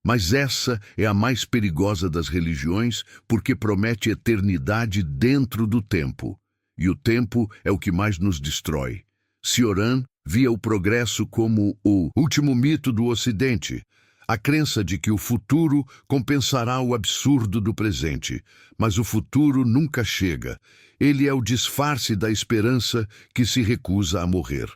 Mas essa é a mais perigosa das religiões porque promete eternidade dentro do tempo. E o tempo é o que mais nos destrói. Cioran via o progresso como o último mito do Ocidente, a crença de que o futuro compensará o absurdo do presente. Mas o futuro nunca chega. Ele é o disfarce da esperança que se recusa a morrer.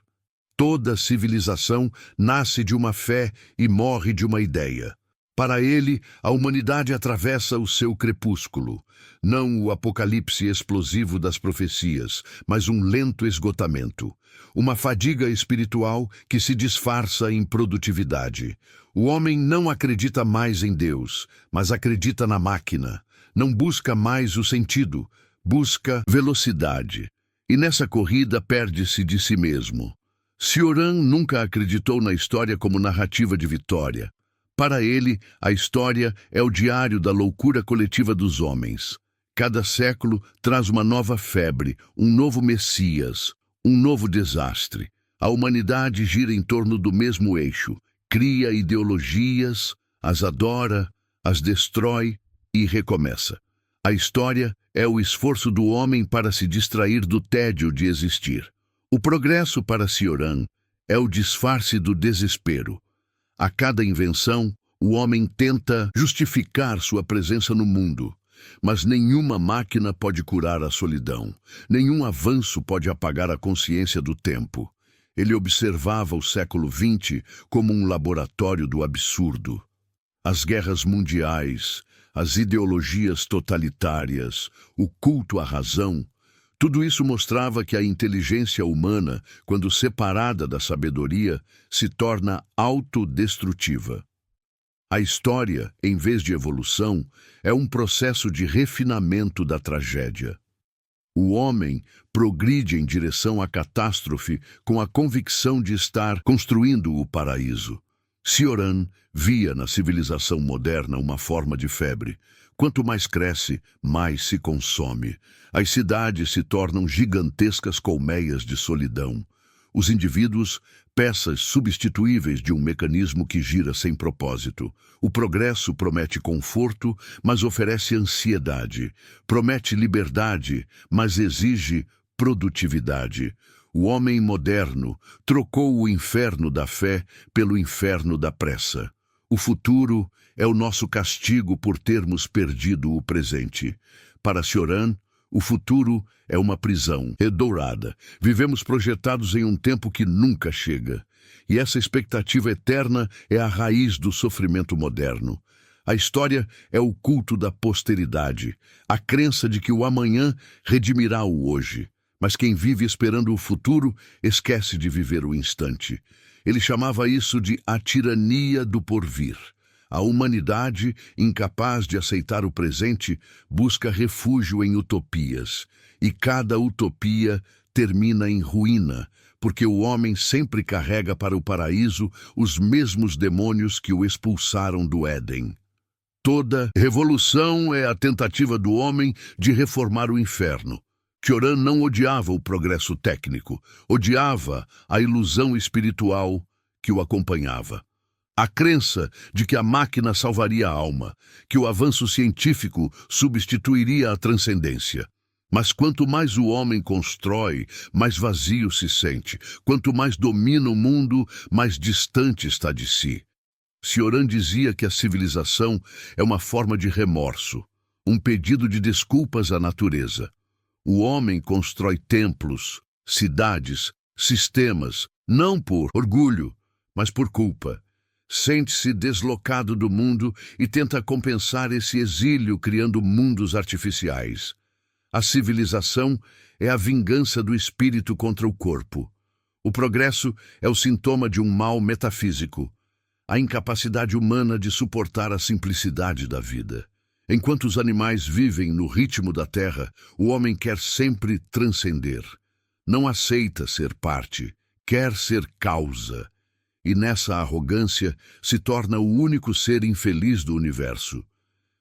Toda civilização nasce de uma fé e morre de uma ideia. Para ele, a humanidade atravessa o seu crepúsculo, não o apocalipse explosivo das profecias, mas um lento esgotamento, uma fadiga espiritual que se disfarça em produtividade. O homem não acredita mais em Deus, mas acredita na máquina. Não busca mais o sentido, busca velocidade. E nessa corrida perde-se de si mesmo. Cioran nunca acreditou na história como narrativa de vitória. Para ele, a história é o diário da loucura coletiva dos homens. Cada século traz uma nova febre, um novo Messias, um novo desastre. A humanidade gira em torno do mesmo eixo, cria ideologias, as adora, as destrói e recomeça. A história é o esforço do homem para se distrair do tédio de existir. O progresso para Cioran é o disfarce do desespero. A cada invenção, o homem tenta justificar sua presença no mundo. Mas nenhuma máquina pode curar a solidão. Nenhum avanço pode apagar a consciência do tempo. Ele observava o século XX como um laboratório do absurdo. As guerras mundiais, as ideologias totalitárias, o culto à razão, tudo isso mostrava que a inteligência humana, quando separada da sabedoria, se torna autodestrutiva. A história, em vez de evolução, é um processo de refinamento da tragédia. O homem progride em direção à catástrofe com a convicção de estar construindo o paraíso. Cioran via na civilização moderna uma forma de febre. Quanto mais cresce, mais se consome. As cidades se tornam gigantescas colmeias de solidão. Os indivíduos, peças substituíveis de um mecanismo que gira sem propósito. O progresso promete conforto, mas oferece ansiedade. Promete liberdade, mas exige produtividade. O homem moderno trocou o inferno da fé pelo inferno da pressa. O futuro é o nosso castigo por termos perdido o presente. Para Cioran, o futuro é uma prisão redourada. Vivemos projetados em um tempo que nunca chega. E essa expectativa eterna é a raiz do sofrimento moderno. A história é o culto da posteridade, a crença de que o amanhã redimirá o hoje. Mas quem vive esperando o futuro esquece de viver o instante. Ele chamava isso de a tirania do porvir. A humanidade, incapaz de aceitar o presente, busca refúgio em utopias. E cada utopia termina em ruína, porque o homem sempre carrega para o paraíso os mesmos demônios que o expulsaram do Éden. Toda revolução é a tentativa do homem de reformar o inferno. Cioran não odiava o progresso técnico, odiava a ilusão espiritual que o acompanhava. A crença de que a máquina salvaria a alma, que o avanço científico substituiria a transcendência. Mas quanto mais o homem constrói, mais vazio se sente. Quanto mais domina o mundo, mais distante está de si. Cioran dizia que a civilização é uma forma de remorso, um pedido de desculpas à natureza. O homem constrói templos, cidades, sistemas, não por orgulho, mas por culpa. Sente-se deslocado do mundo e tenta compensar esse exílio criando mundos artificiais. A civilização é a vingança do espírito contra o corpo. O progresso é o sintoma de um mal metafísico, a incapacidade humana de suportar a simplicidade da vida. Enquanto os animais vivem no ritmo da terra, o homem quer sempre transcender. Não aceita ser parte, quer ser causa. E nessa arrogância se torna o único ser infeliz do universo.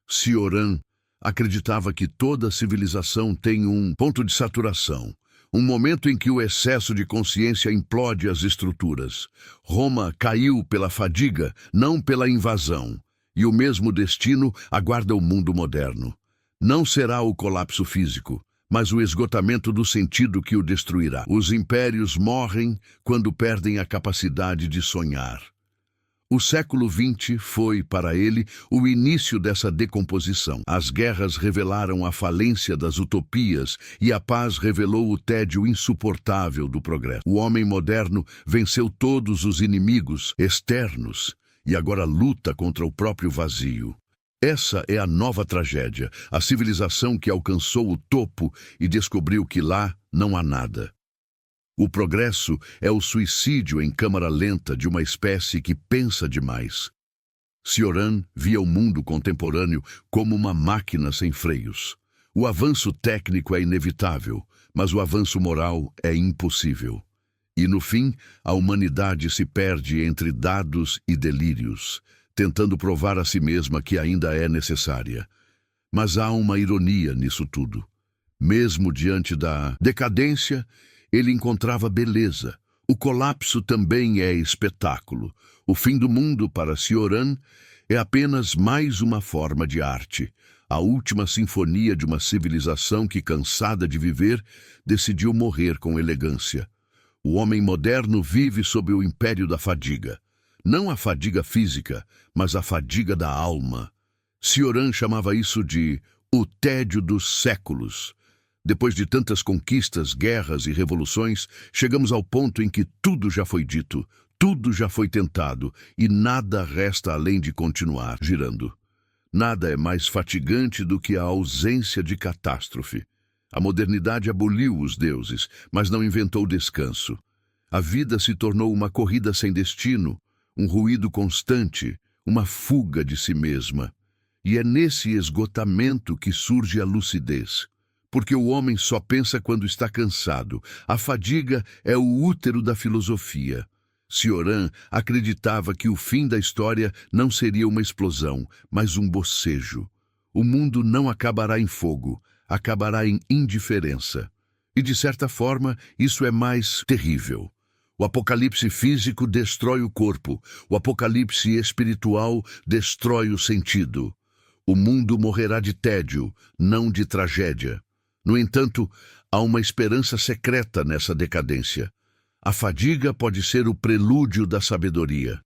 Cioran acreditava que toda civilização tem um ponto de saturação, um momento em que o excesso de consciência implode as estruturas. Roma caiu pela fadiga, não pela invasão. E o mesmo destino aguarda o mundo moderno. Não será o colapso físico, mas o esgotamento do sentido que o destruirá. Os impérios morrem quando perdem a capacidade de sonhar. O século XX foi, para ele, o início dessa decomposição. As guerras revelaram a falência das utopias e a paz revelou o tédio insuportável do progresso. O homem moderno venceu todos os inimigos externos e agora luta contra o próprio vazio. Essa é a nova tragédia, a civilização que alcançou o topo e descobriu que lá não há nada. O progresso é o suicídio em câmara lenta de uma espécie que pensa demais. Cioran via o mundo contemporâneo como uma máquina sem freios. O avanço técnico é inevitável, mas o avanço moral é impossível. E, no fim, a humanidade se perde entre dados e delírios, tentando provar a si mesma que ainda é necessária. Mas há uma ironia nisso tudo. Mesmo diante da decadência, ele encontrava beleza. O colapso também é espetáculo. O fim do mundo, para Cioran, é apenas mais uma forma de arte. A última sinfonia de uma civilização que, cansada de viver, decidiu morrer com elegância. O homem moderno vive sob o império da fadiga. Não a fadiga física, mas a fadiga da alma. Cioran chamava isso de o tédio dos séculos. Depois de tantas conquistas, guerras e revoluções, chegamos ao ponto em que tudo já foi dito, tudo já foi tentado e nada resta além de continuar girando. Nada é mais fatigante do que a ausência de catástrofe. A modernidade aboliu os deuses, mas não inventou descanso. A vida se tornou uma corrida sem destino, um ruído constante, uma fuga de si mesma. E é nesse esgotamento que surge a lucidez. Porque o homem só pensa quando está cansado. A fadiga é o útero da filosofia. Cioran acreditava que o fim da história não seria uma explosão, mas um bocejo. O mundo não acabará em fogo, acabará em indiferença. E, de certa forma, isso é mais terrível. O apocalipse físico destrói o corpo, o apocalipse espiritual destrói o sentido. O mundo morrerá de tédio, não de tragédia. No entanto, há uma esperança secreta nessa decadência. A fadiga pode ser o prelúdio da sabedoria.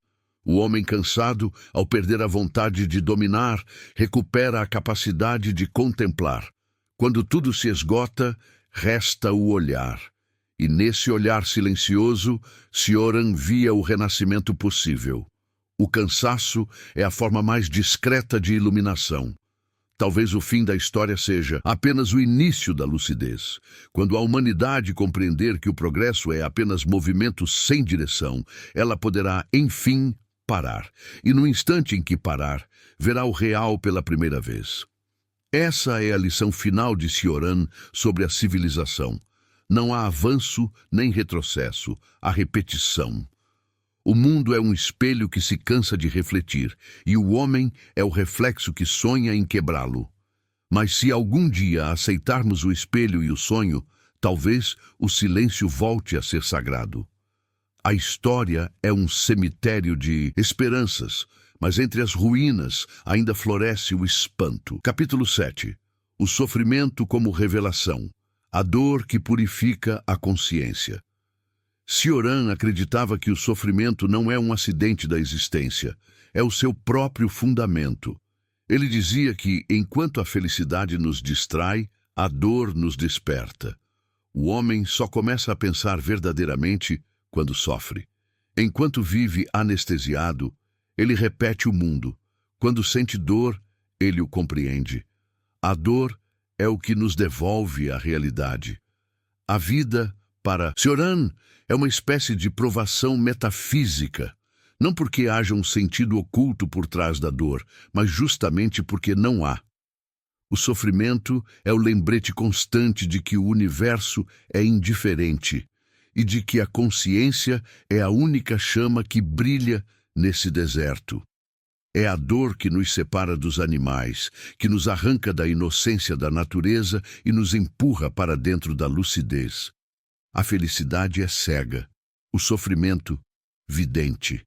O homem cansado, ao perder a vontade de dominar, recupera a capacidade de contemplar. Quando tudo se esgota, resta o olhar. E nesse olhar silencioso, Cioran via o renascimento possível. O cansaço é a forma mais discreta de iluminação. Talvez o fim da história seja apenas o início da lucidez. Quando a humanidade compreender que o progresso é apenas movimento sem direção, ela poderá, enfim, parar. E no instante em que parar, verá o real pela primeira vez. Essa é a lição final de Cioran sobre a civilização. Não há avanço nem retrocesso, há repetição. O mundo é um espelho que se cansa de refletir, e o homem é o reflexo que sonha em quebrá-lo. Mas se algum dia aceitarmos o espelho e o sonho, talvez o silêncio volte a ser sagrado. A história é um cemitério de esperanças, mas entre as ruínas ainda floresce o espanto. Capítulo 7. O sofrimento como revelação. A dor que purifica a consciência. Cioran acreditava que o sofrimento não é um acidente da existência, é o seu próprio fundamento. Ele dizia que, enquanto a felicidade nos distrai, a dor nos desperta. O homem só começa a pensar verdadeiramente quando sofre. Enquanto vive anestesiado, ele repete o mundo. Quando sente dor, ele o compreende. A dor é o que nos devolve a realidade. A vida, para Cioran, é uma espécie de provação metafísica, não porque haja um sentido oculto por trás da dor, mas justamente porque não há. O sofrimento é o lembrete constante de que o universo é indiferente e de que a consciência é a única chama que brilha nesse deserto. É a dor que nos separa dos animais, que nos arranca da inocência da natureza e nos empurra para dentro da lucidez. A felicidade é cega, o sofrimento, vidente.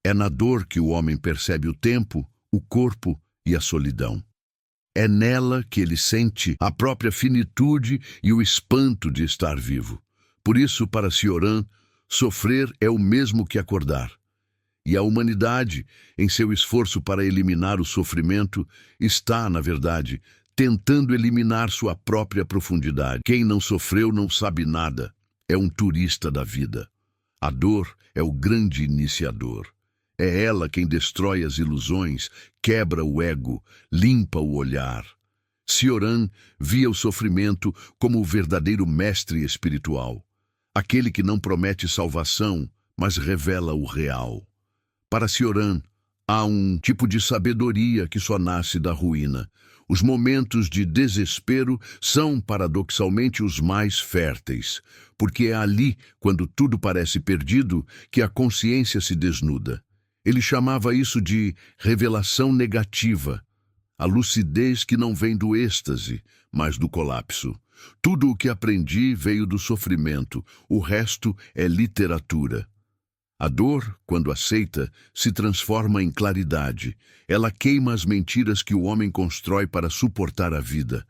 É na dor que o homem percebe o tempo, o corpo e a solidão. É nela que ele sente a própria finitude e o espanto de estar vivo. Por isso, para Cioran, sofrer é o mesmo que acordar. E a humanidade, em seu esforço para eliminar o sofrimento, está, na verdade, tentando eliminar sua própria profundidade. Quem não sofreu não sabe nada. É um turista da vida. A dor é o grande iniciador. É ela quem destrói as ilusões, quebra o ego, limpa o olhar. Cioran via o sofrimento como o verdadeiro mestre espiritual. Aquele que não promete salvação, mas revela o real. Para Cioran, há um tipo de sabedoria que só nasce da ruína. Os momentos de desespero são, paradoxalmente, os mais férteis, porque é ali, quando tudo parece perdido, que a consciência se desnuda. Ele chamava isso de revelação negativa, a lucidez que não vem do êxtase, mas do colapso. Tudo o que aprendi veio do sofrimento, o resto é literatura. A dor, quando aceita, se transforma em claridade. Ela queima as mentiras que o homem constrói para suportar a vida.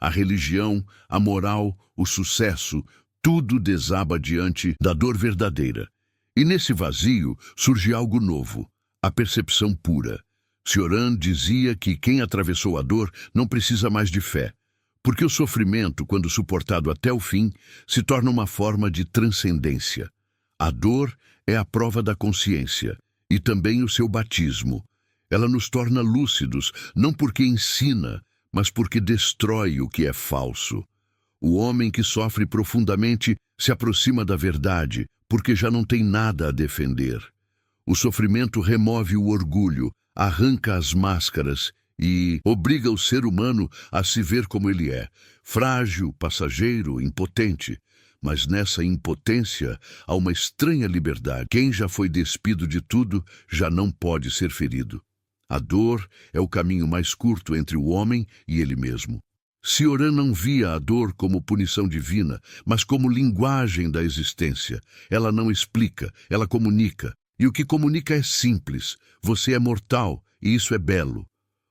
A religião, a moral, o sucesso, tudo desaba diante da dor verdadeira. E nesse vazio surge algo novo, a percepção pura. Cioran dizia que quem atravessou a dor não precisa mais de fé, porque o sofrimento, quando suportado até o fim, se torna uma forma de transcendência. A dor é a prova da consciência e também o seu batismo. Ela nos torna lúcidos, não porque ensina, mas porque destrói o que é falso. O homem que sofre profundamente se aproxima da verdade, porque já não tem nada a defender. O sofrimento remove o orgulho, arranca as máscaras e obriga o ser humano a se ver como ele é, frágil, passageiro, impotente. Mas nessa impotência há uma estranha liberdade. Quem já foi despido de tudo já não pode ser ferido. A dor é o caminho mais curto entre o homem e ele mesmo. Cioran não via a dor como punição divina, mas como linguagem da existência. Ela não explica, ela comunica. E o que comunica é simples. Você é mortal, e isso é belo.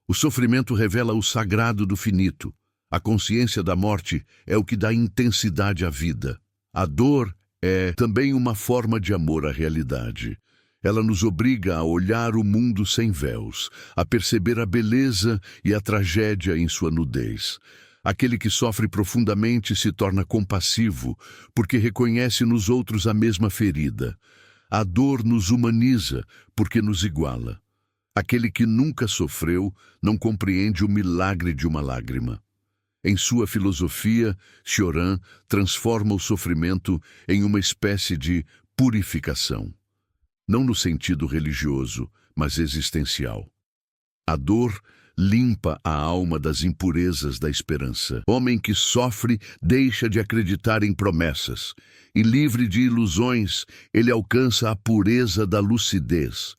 O sofrimento revela o sagrado do finito. A consciência da morte é o que dá intensidade à vida. A dor é também uma forma de amor à realidade. Ela nos obriga a olhar o mundo sem véus, a perceber a beleza e a tragédia em sua nudez. Aquele que sofre profundamente se torna compassivo, porque reconhece nos outros a mesma ferida. A dor nos humaniza, porque nos iguala. Aquele que nunca sofreu não compreende o milagre de uma lágrima. Em sua filosofia, Cioran transforma o sofrimento em uma espécie de purificação. Não no sentido religioso, mas existencial. A dor limpa a alma das impurezas da esperança. Homem que sofre deixa de acreditar em promessas, e livre de ilusões, ele alcança a pureza da lucidez.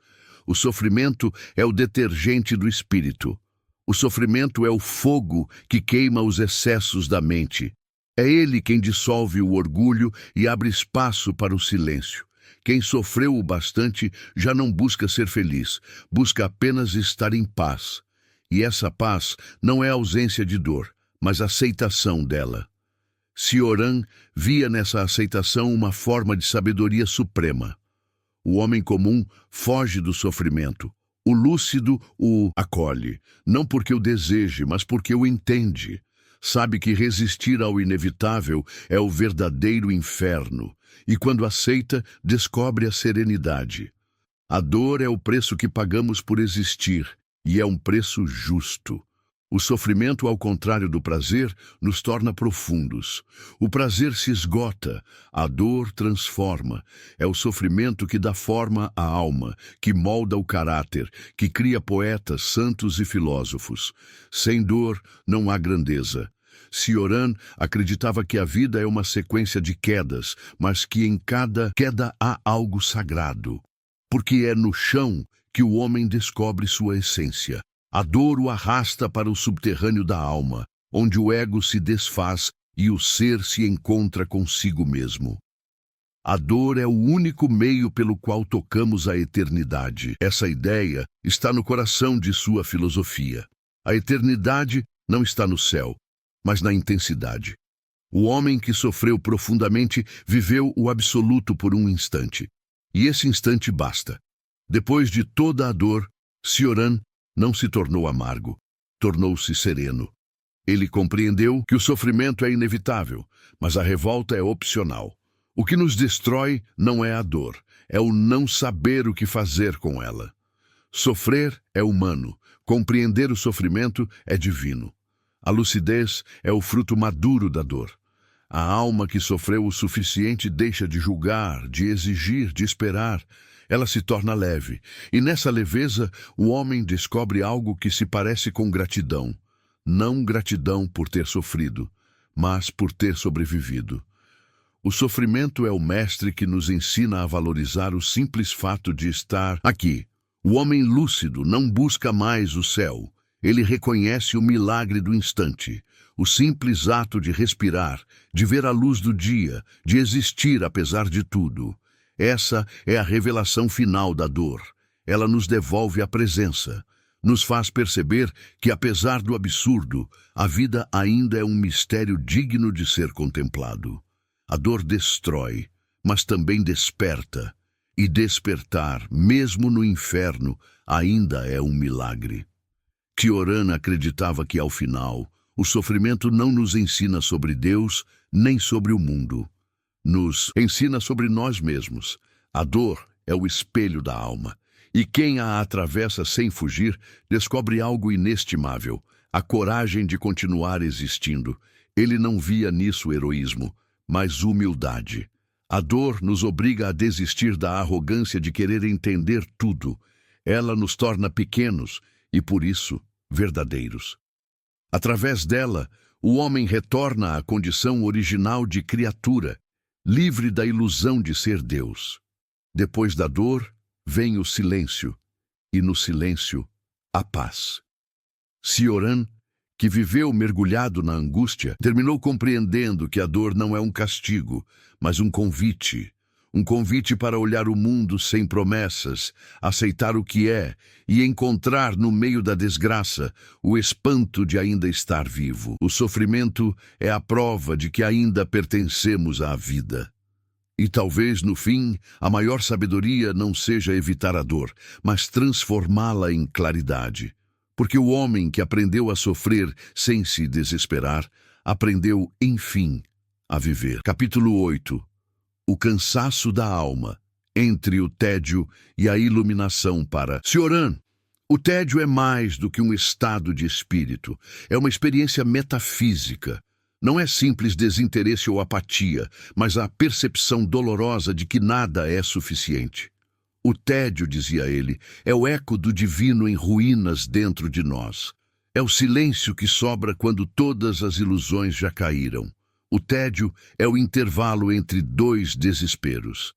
O sofrimento é o detergente do espírito. O sofrimento é o fogo que queima os excessos da mente. É ele quem dissolve o orgulho e abre espaço para o silêncio. Quem sofreu o bastante já não busca ser feliz, busca apenas estar em paz. E essa paz não é ausência de dor, mas aceitação dela. Cioran via nessa aceitação uma forma de sabedoria suprema. O homem comum foge do sofrimento. O lúcido o acolhe, não porque o deseje, mas porque o entende. Sabe que resistir ao inevitável é o verdadeiro inferno, e quando aceita, descobre a serenidade. A dor é o preço que pagamos por existir, e é um preço justo. O sofrimento, ao contrário do prazer, nos torna profundos. O prazer se esgota, a dor transforma. É o sofrimento que dá forma à alma, que molda o caráter, que cria poetas, santos e filósofos. Sem dor não há grandeza. Cioran acreditava que a vida é uma sequência de quedas, mas que em cada queda há algo sagrado. Porque é no chão que o homem descobre sua essência. A dor o arrasta para o subterrâneo da alma, onde o ego se desfaz e o ser se encontra consigo mesmo. A dor é o único meio pelo qual tocamos a eternidade. Essa ideia está no coração de sua filosofia. A eternidade não está no céu, mas na intensidade. O homem que sofreu profundamente viveu o absoluto por um instante. E esse instante basta. Depois de toda a dor, Cioran não se tornou amargo, tornou-se sereno. Ele compreendeu que o sofrimento é inevitável, mas a revolta é opcional. O que nos destrói não é a dor, é o não saber o que fazer com ela. Sofrer é humano, compreender o sofrimento é divino. A lucidez é o fruto maduro da dor. A alma que sofreu o suficiente deixa de julgar, de exigir, de esperar. Ela se torna leve, e nessa leveza o homem descobre algo que se parece com gratidão. Não gratidão por ter sofrido, mas por ter sobrevivido. O sofrimento é o mestre que nos ensina a valorizar o simples fato de estar aqui. O homem lúcido não busca mais o céu. Ele reconhece o milagre do instante, o simples ato de respirar, de ver a luz do dia, de existir apesar de tudo. Essa é a revelação final da dor. Ela nos devolve a presença, nos faz perceber que, apesar do absurdo, a vida ainda é um mistério digno de ser contemplado. A dor destrói, mas também desperta. E despertar, mesmo no inferno, ainda é um milagre. Cioran acreditava que, ao final, o sofrimento não nos ensina sobre Deus, nem sobre o mundo. Nos ensina sobre nós mesmos. A dor é o espelho da alma, e quem a atravessa sem fugir descobre algo inestimável, a coragem de continuar existindo. Ele não via nisso heroísmo, mas humildade. A dor nos obriga a desistir da arrogância de querer entender tudo. Ela nos torna pequenos e, por isso, verdadeiros. Através dela, o homem retorna à condição original de criatura, livre da ilusão de ser Deus. Depois da dor, vem o silêncio, e no silêncio, a paz. Cioran, que viveu mergulhado na angústia, terminou compreendendo que a dor não é um castigo, mas um convite para olhar o mundo sem promessas, aceitar o que é e encontrar no meio da desgraça o espanto de ainda estar vivo. O sofrimento é a prova de que ainda pertencemos à vida. E talvez, no fim, a maior sabedoria não seja evitar a dor, mas transformá-la em claridade. Porque o homem que aprendeu a sofrer sem se desesperar, aprendeu, enfim, a viver. Capítulo 8. O cansaço da alma, entre o tédio e a iluminação para Cioran. O tédio é mais do que um estado de espírito, é uma experiência metafísica. Não é simples desinteresse ou apatia, mas a percepção dolorosa de que nada é suficiente. O tédio, dizia ele, é o eco do divino em ruínas dentro de nós. É o silêncio que sobra quando todas as ilusões já caíram. O tédio é o intervalo entre dois desesperos.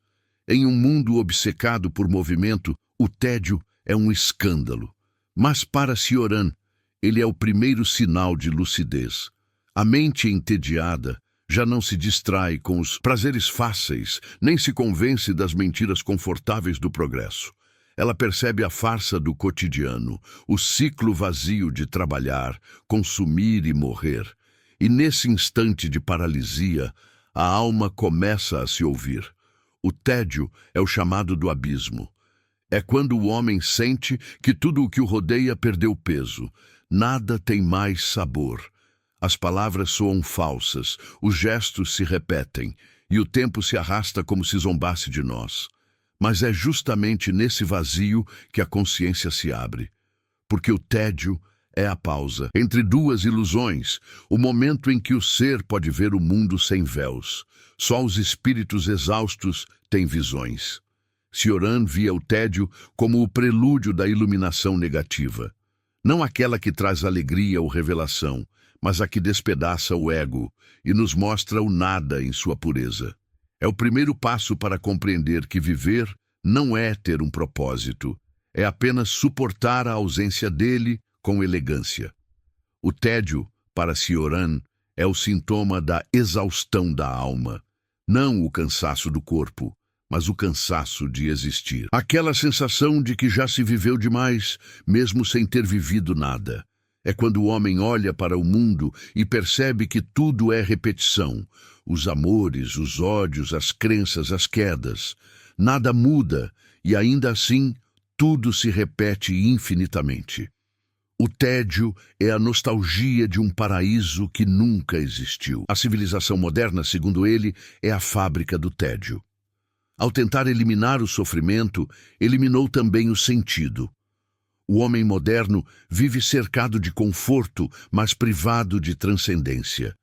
Em um mundo obcecado por movimento, o tédio é um escândalo. Mas para Cioran, ele é o primeiro sinal de lucidez. A mente entediada já não se distrai com os prazeres fáceis, nem se convence das mentiras confortáveis do progresso. Ela percebe a farsa do cotidiano, o ciclo vazio de trabalhar, consumir e morrer. E nesse instante de paralisia, a alma começa a se ouvir. O tédio é o chamado do abismo. É quando o homem sente que tudo o que o rodeia perdeu peso. Nada tem mais sabor. As palavras soam falsas, os gestos se repetem, e o tempo se arrasta como se zombasse de nós. Mas é justamente nesse vazio que a consciência se abre. Porque o tédio é a pausa entre duas ilusões, o momento em que o ser pode ver o mundo sem véus. Só os espíritos exaustos têm visões. Cioran via o tédio como o prelúdio da iluminação negativa. Não aquela que traz alegria ou revelação, mas a que despedaça o ego e nos mostra o nada em sua pureza. É o primeiro passo para compreender que viver não é ter um propósito, é apenas suportar a ausência dele com elegância. O tédio, para Cioran, é o sintoma da exaustão da alma, não o cansaço do corpo, mas o cansaço de existir. Aquela sensação de que já se viveu demais, mesmo sem ter vivido nada. É quando o homem olha para o mundo e percebe que tudo é repetição. Os amores, os ódios, as crenças, as quedas. Nada muda e ainda assim tudo se repete infinitamente. O tédio é a nostalgia de um paraíso que nunca existiu. A civilização moderna, segundo ele, é a fábrica do tédio. Ao tentar eliminar o sofrimento, eliminou também o sentido. O homem moderno vive cercado de conforto, mas privado de transcendência.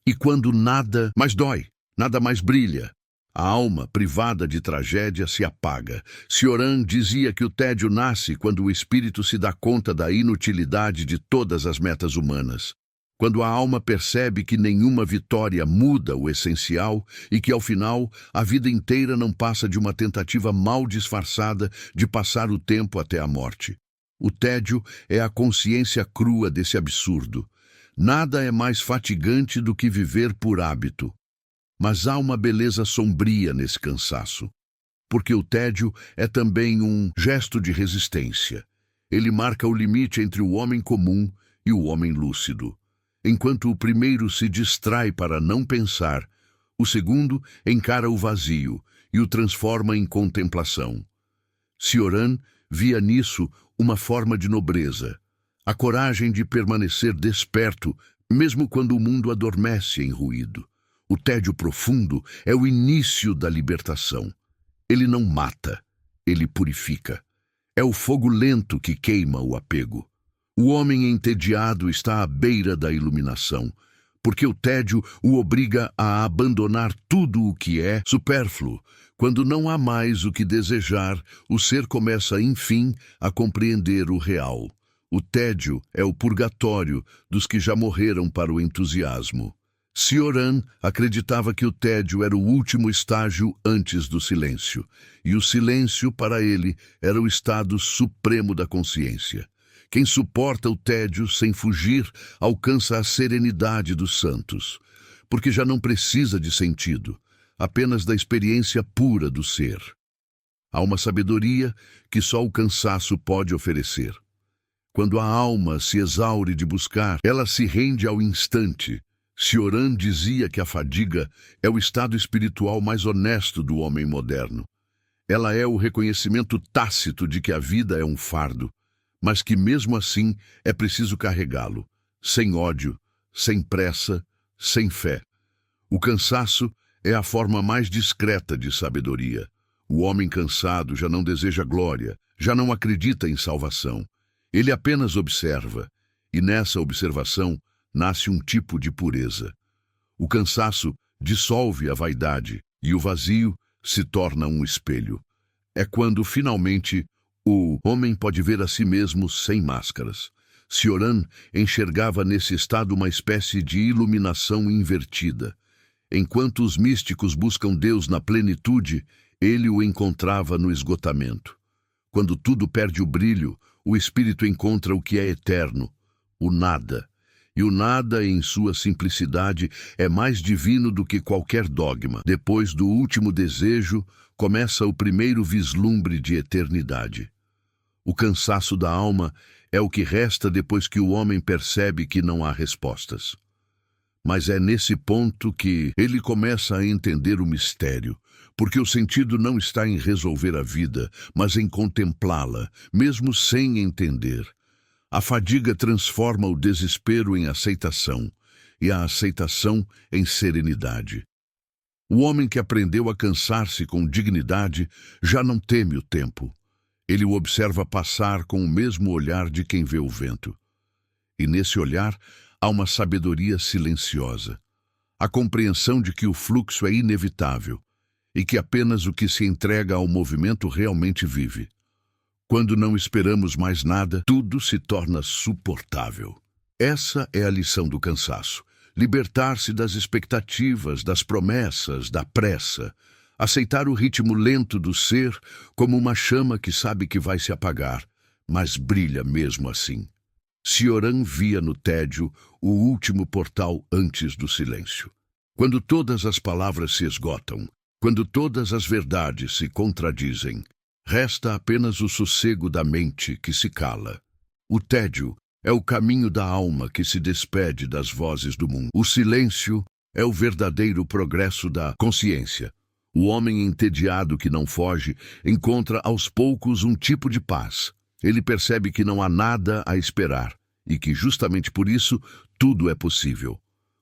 E quando nada mais dói, nada mais brilha, a alma, privada de tragédia, se apaga. Cioran dizia que o tédio nasce quando o espírito se dá conta da inutilidade de todas as metas humanas. Quando a alma percebe que nenhuma vitória muda o essencial e que, ao final, a vida inteira não passa de uma tentativa mal disfarçada de passar o tempo até a morte. O tédio é a consciência crua desse absurdo. Nada é mais fatigante do que viver por hábito. Mas há uma beleza sombria nesse cansaço, porque o tédio é também um gesto de resistência. Ele marca o limite entre o homem comum e o homem lúcido. Enquanto o primeiro se distrai para não pensar, o segundo encara o vazio e o transforma em contemplação. Cioran via nisso uma forma de nobreza, a coragem de permanecer desperto, mesmo quando o mundo adormece em ruído. O tédio profundo é o início da libertação. Ele não mata, ele purifica. É o fogo lento que queima o apego. O homem entediado está à beira da iluminação, porque o tédio o obriga a abandonar tudo o que é supérfluo. Quando não há mais o que desejar, o ser começa, enfim, a compreender o real. O tédio é o purgatório dos que já morreram para o entusiasmo. Cioran acreditava que o tédio era o último estágio antes do silêncio, e o silêncio, para ele, era o estado supremo da consciência. Quem suporta o tédio sem fugir alcança a serenidade dos santos, porque já não precisa de sentido, apenas da experiência pura do ser. Há uma sabedoria que só o cansaço pode oferecer. Quando a alma se exaure de buscar, ela se rende ao instante. Cioran dizia que a fadiga é o estado espiritual mais honesto do homem moderno. Ela é o reconhecimento tácito de que a vida é um fardo, mas que mesmo assim é preciso carregá-lo, sem ódio, sem pressa, sem fé. O cansaço é a forma mais discreta de sabedoria. O homem cansado já não deseja glória, já não acredita em salvação. Ele apenas observa, e nessa observação nasce um tipo de pureza. O cansaço dissolve a vaidade e o vazio se torna um espelho. É quando, finalmente, o homem pode ver a si mesmo sem máscaras. Cioran enxergava nesse estado uma espécie de iluminação invertida. Enquanto os místicos buscam Deus na plenitude, ele o encontrava no esgotamento. Quando tudo perde o brilho, o espírito encontra o que é eterno, o nada. E o nada, em sua simplicidade, é mais divino do que qualquer dogma. Depois do último desejo, começa o primeiro vislumbre de eternidade. O cansaço da alma é o que resta depois que o homem percebe que não há respostas. Mas é nesse ponto que ele começa a entender o mistério, porque o sentido não está em resolver a vida, mas em contemplá-la, mesmo sem entender. A fadiga transforma o desespero em aceitação, e a aceitação em serenidade. O homem que aprendeu a cansar-se com dignidade já não teme o tempo. Ele o observa passar com o mesmo olhar de quem vê o vento. E nesse olhar há uma sabedoria silenciosa, a compreensão de que o fluxo é inevitável e que apenas o que se entrega ao movimento realmente vive. Quando não esperamos mais nada, tudo se torna suportável. Essa é a lição do cansaço. Libertar-se das expectativas, das promessas, da pressa. Aceitar o ritmo lento do ser como uma chama que sabe que vai se apagar, mas brilha mesmo assim. Cioran via no tédio o último portal antes do silêncio. Quando todas as palavras se esgotam, quando todas as verdades se contradizem, resta apenas o sossego da mente que se cala. O tédio é o caminho da alma que se despede das vozes do mundo. O silêncio é o verdadeiro progresso da consciência. O homem entediado que não foge encontra aos poucos um tipo de paz. Ele percebe que não há nada a esperar e que justamente por isso tudo é possível.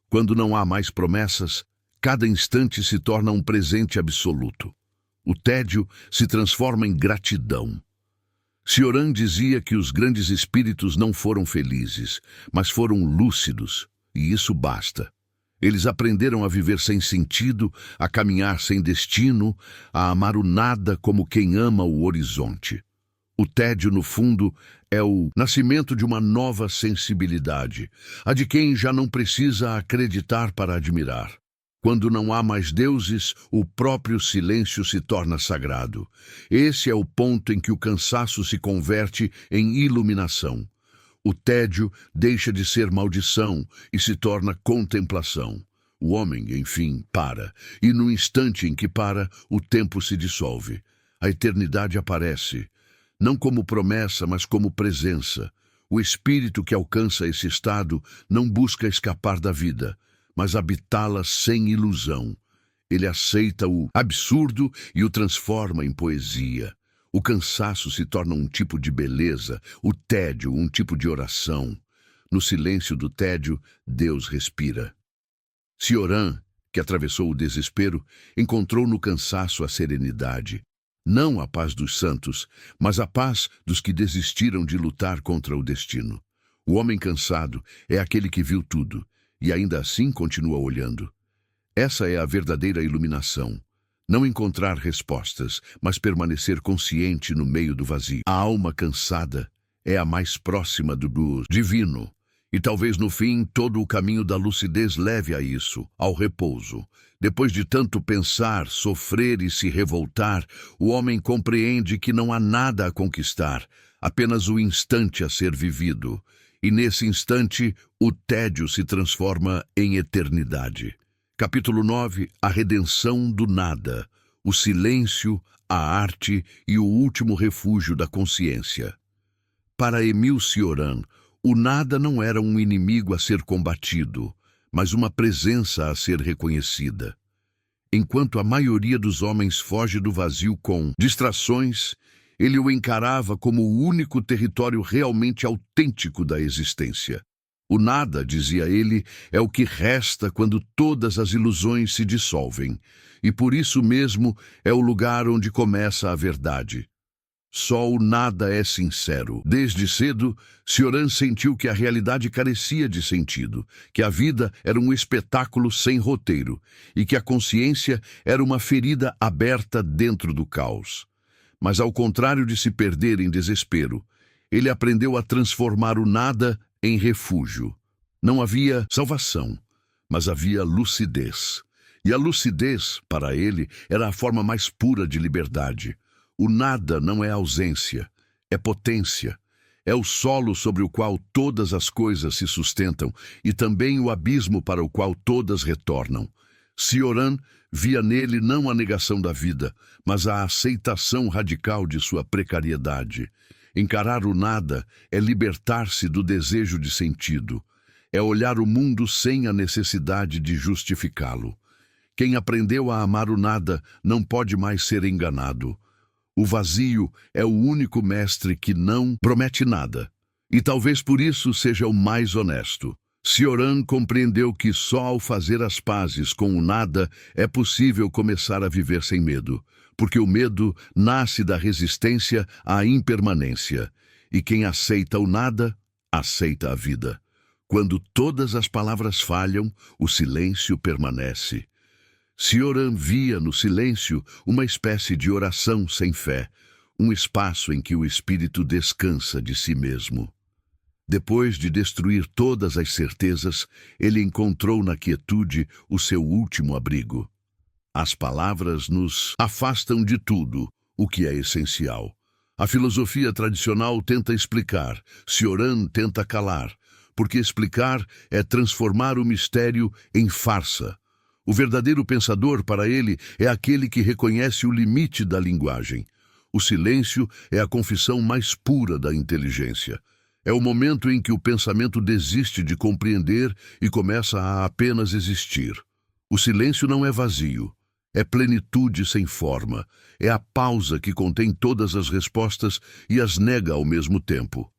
Quando não há mais promessas, cada instante se torna um presente absoluto. O tédio se transforma em gratidão. Cioran dizia que os grandes espíritos não foram felizes, mas foram lúcidos, e isso basta. Eles aprenderam a viver sem sentido, a caminhar sem destino, a amar o nada como quem ama o horizonte. O tédio, no fundo, é o nascimento de uma nova sensibilidade, a de quem já não precisa acreditar para admirar. Quando não há mais deuses, o próprio silêncio se torna sagrado. Esse é o ponto em que o cansaço se converte em iluminação. O tédio deixa de ser maldição e se torna contemplação. O homem, enfim, para, e no instante em que para, o tempo se dissolve. A eternidade aparece, não como promessa, mas como presença. O espírito que alcança esse estado não busca escapar da vida, mas habitá-la sem ilusão. Ele aceita o absurdo e o transforma em poesia. O cansaço se torna um tipo de beleza, o tédio um tipo de oração. No silêncio do tédio, Deus respira. Cioran, que atravessou o desespero, encontrou no cansaço a serenidade. Não a paz dos santos, mas a paz dos que desistiram de lutar contra o destino. O homem cansado é aquele que viu tudo, e ainda assim continua olhando. Essa é a verdadeira iluminação. Não encontrar respostas, mas permanecer consciente no meio do vazio. A alma cansada é a mais próxima do divino. E talvez no fim todo o caminho da lucidez leve a isso, ao repouso. Depois de tanto pensar, sofrer e se revoltar, o homem compreende que não há nada a conquistar, apenas o instante a ser vivido. E nesse instante, o tédio se transforma em eternidade. Capítulo 9, a redenção do nada, o silêncio, a arte e o último refúgio da consciência. Para Émile Cioran, o nada não era um inimigo a ser combatido, mas uma presença a ser reconhecida. Enquanto a maioria dos homens foge do vazio com distrações, ele o encarava como o único território realmente autêntico da existência. O nada, dizia ele, é o que resta quando todas as ilusões se dissolvem, e por isso mesmo é o lugar onde começa a verdade. Só o nada é sincero. Desde cedo, Cioran sentiu que a realidade carecia de sentido, que a vida era um espetáculo sem roteiro, e que a consciência era uma ferida aberta dentro do caos. Mas ao contrário de se perder em desespero, ele aprendeu a transformar o nada em refúgio. Não havia salvação, mas havia lucidez. E a lucidez, para ele, era a forma mais pura de liberdade. O nada não é ausência, é potência. É o solo sobre o qual todas as coisas se sustentam e também o abismo para o qual todas retornam. Cioran via nele não a negação da vida, mas a aceitação radical de sua precariedade. Encarar o nada é libertar-se do desejo de sentido. É olhar o mundo sem a necessidade de justificá-lo. Quem aprendeu a amar o nada não pode mais ser enganado. O vazio é o único mestre que não promete nada. E talvez por isso seja o mais honesto. Cioran compreendeu que só ao fazer as pazes com o nada é possível começar a viver sem medo, porque o medo nasce da resistência à impermanência, e quem aceita o nada, aceita a vida. Quando todas as palavras falham, o silêncio permanece. Cioran via no silêncio uma espécie de oração sem fé, um espaço em que o espírito descansa de si mesmo. Depois de destruir todas as certezas, ele encontrou na quietude o seu último abrigo. As palavras nos afastam de tudo, o que é essencial. A filosofia tradicional tenta explicar, Cioran tenta calar, porque explicar é transformar o mistério em farsa. O verdadeiro pensador, para ele, é aquele que reconhece o limite da linguagem. O silêncio é a confissão mais pura da inteligência. É o momento em que o pensamento desiste de compreender e começa a apenas existir. O silêncio não é vazio, é plenitude sem forma, é a pausa que contém todas as respostas e as nega ao mesmo tempo.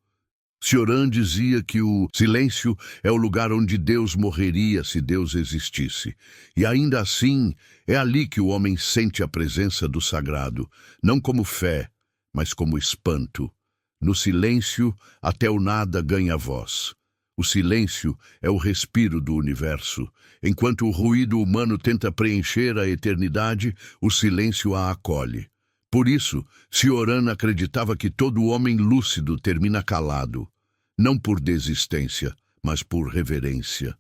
Cioran dizia que o silêncio é o lugar onde Deus morreria se Deus existisse. E ainda assim, é ali que o homem sente a presença do sagrado, não como fé, mas como espanto. No silêncio, até o nada ganha voz. O silêncio é o respiro do universo. Enquanto o ruído humano tenta preencher a eternidade, o silêncio a acolhe. Por isso, Cioran acreditava que todo homem lúcido termina calado, não por desistência, mas por reverência.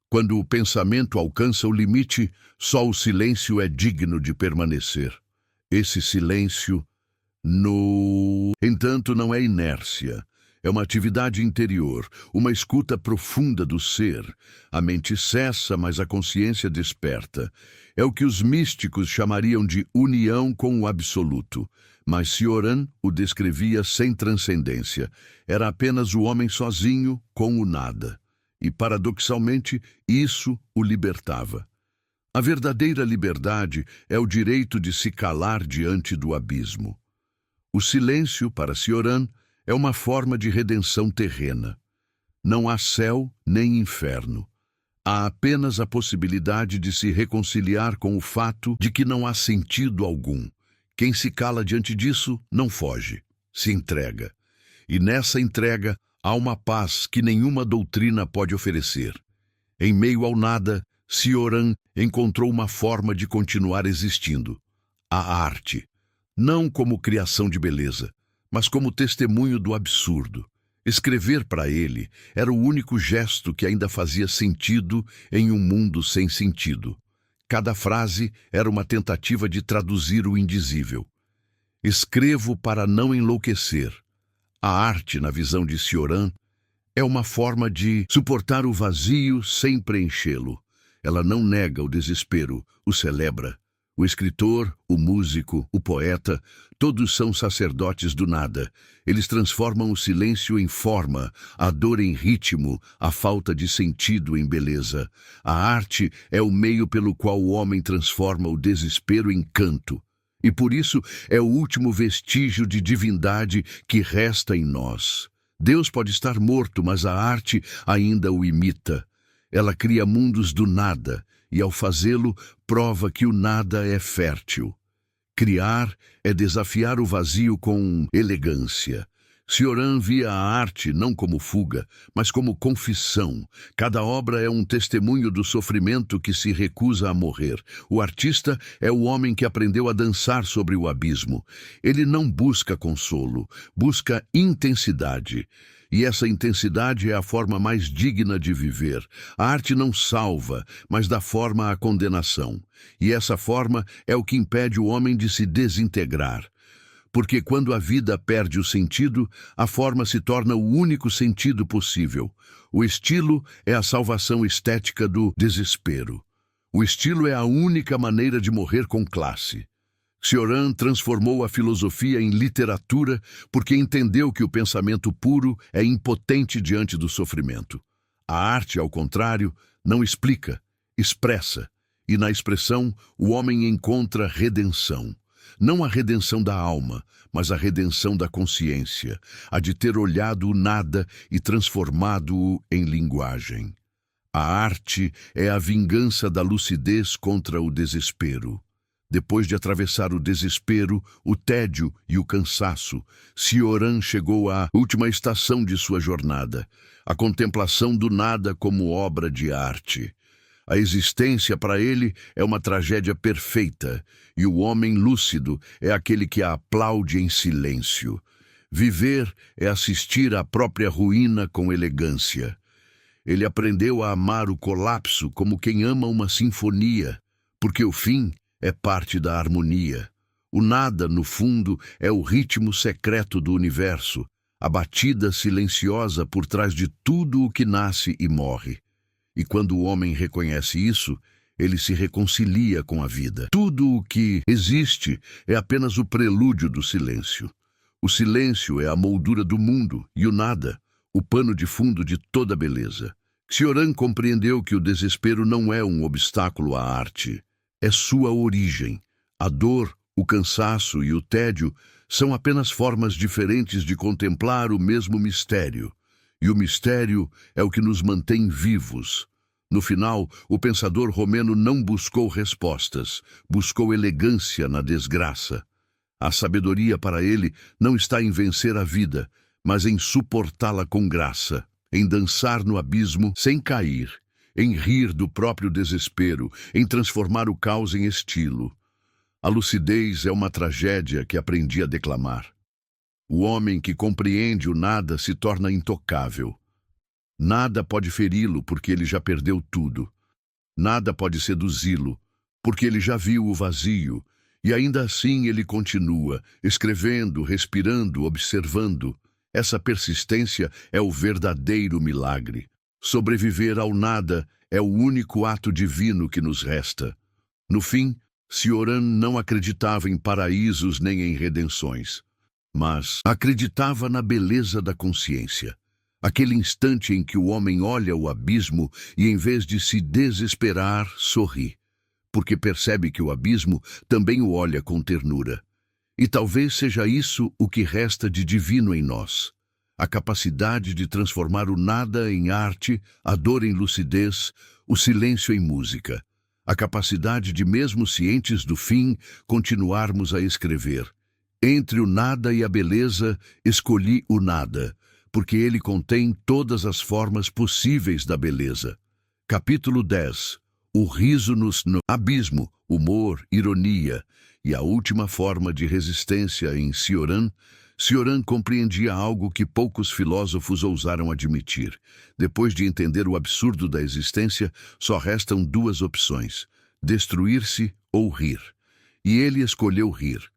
Quando o pensamento alcança o limite, só o silêncio é digno de permanecer. Esse silêncio, no entanto, não é inércia. É uma atividade interior, uma escuta profunda do ser. A mente cessa, mas a consciência desperta. É o que os místicos chamariam de união com o absoluto. Mas Cioran o descrevia sem transcendência. Era apenas o homem sozinho com o nada. E, paradoxalmente, isso o libertava. A verdadeira liberdade é o direito de se calar diante do abismo. O silêncio, para Cioran, é uma forma de redenção terrena. Não há céu nem inferno. Há apenas a possibilidade de se reconciliar com o fato de que não há sentido algum. Quem se cala diante disso não foge, se entrega. E nessa entrega há uma paz que nenhuma doutrina pode oferecer. Em meio ao nada, Cioran encontrou uma forma de continuar existindo. A arte. Não como criação de beleza, mas como testemunho do absurdo. Escrever para ele era o único gesto que ainda fazia sentido em um mundo sem sentido. Cada frase era uma tentativa de traduzir o indizível. Escrevo para não enlouquecer. A arte, na visão de Cioran, é uma forma de suportar o vazio sem preenchê-lo. Ela não nega o desespero, o celebra. O escritor, o músico, o poeta, todos são sacerdotes do nada. Eles transformam o silêncio em forma, a dor em ritmo, a falta de sentido em beleza. A arte é o meio pelo qual o homem transforma o desespero em canto. E por isso é o último vestígio de divindade que resta em nós. Deus pode estar morto, mas a arte ainda o imita. Ela cria mundos do nada, e ao fazê-lo, prova que o nada é fértil. Criar é desafiar o vazio com elegância. Cioran via a arte não como fuga, mas como confissão. Cada obra é um testemunho do sofrimento que se recusa a morrer. O artista é o homem que aprendeu a dançar sobre o abismo. Ele não busca consolo, busca intensidade. E essa intensidade é a forma mais digna de viver. A arte não salva, mas dá forma à condenação. E essa forma é o que impede o homem de se desintegrar. Porque quando a vida perde o sentido, a forma se torna o único sentido possível. O estilo é a salvação estética do desespero. O estilo é a única maneira de morrer com classe. Cioran transformou a filosofia em literatura porque entendeu que o pensamento puro é impotente diante do sofrimento. A arte, ao contrário, não explica, expressa, e na expressão o homem encontra redenção. Não a redenção da alma, mas a redenção da consciência, a de ter olhado o nada e transformado-o em linguagem. A arte é a vingança da lucidez contra o desespero. Depois de atravessar o desespero, o tédio e o cansaço, Cioran chegou à última estação de sua jornada, a contemplação do nada como obra de arte. A existência para ele é uma tragédia perfeita, e o homem lúcido é aquele que a aplaude em silêncio. Viver é assistir à própria ruína com elegância. Ele aprendeu a amar o colapso como quem ama uma sinfonia, porque o fim é parte da harmonia. O nada, no fundo, é o ritmo secreto do universo, a batida silenciosa por trás de tudo o que nasce e morre. E quando o homem reconhece isso, ele se reconcilia com a vida. Tudo o que existe é apenas o prelúdio do silêncio. O silêncio é a moldura do mundo e o nada, o pano de fundo de toda beleza. Cioran compreendeu que o desespero não é um obstáculo à arte. É sua origem. A dor, o cansaço e o tédio são apenas formas diferentes de contemplar o mesmo mistério. E o mistério é o que nos mantém vivos. No final, o pensador romeno não buscou respostas, buscou elegância na desgraça. A sabedoria para ele não está em vencer a vida, mas em suportá-la com graça, em dançar no abismo sem cair, em rir do próprio desespero, em transformar o caos em estilo. A lucidez é uma tragédia que aprendi a declamar. O homem que compreende o nada se torna intocável. Nada pode feri-lo porque ele já perdeu tudo. Nada pode seduzi-lo porque ele já viu o vazio. E ainda assim ele continua, escrevendo, respirando, observando. Essa persistência é o verdadeiro milagre. Sobreviver ao nada é o único ato divino que nos resta. No fim, Cioran não acreditava em paraísos nem em redenções, mas acreditava na beleza da consciência. Aquele instante em que o homem olha o abismo e, em vez de se desesperar, sorri, porque percebe que o abismo também o olha com ternura. E talvez seja isso o que resta de divino em nós. A capacidade de transformar o nada em arte, a dor em lucidez, o silêncio em música. A capacidade de, mesmo cientes do fim, continuarmos a escrever. Entre o nada e a beleza, escolhi o nada, porque ele contém todas as formas possíveis da beleza. Capítulo 10. O riso no abismo, humor, ironia, e a última forma de resistência em Cioran. Cioran compreendia algo que poucos filósofos ousaram admitir. Depois de entender o absurdo da existência, só restam duas opções: destruir-se ou rir. E ele escolheu rir.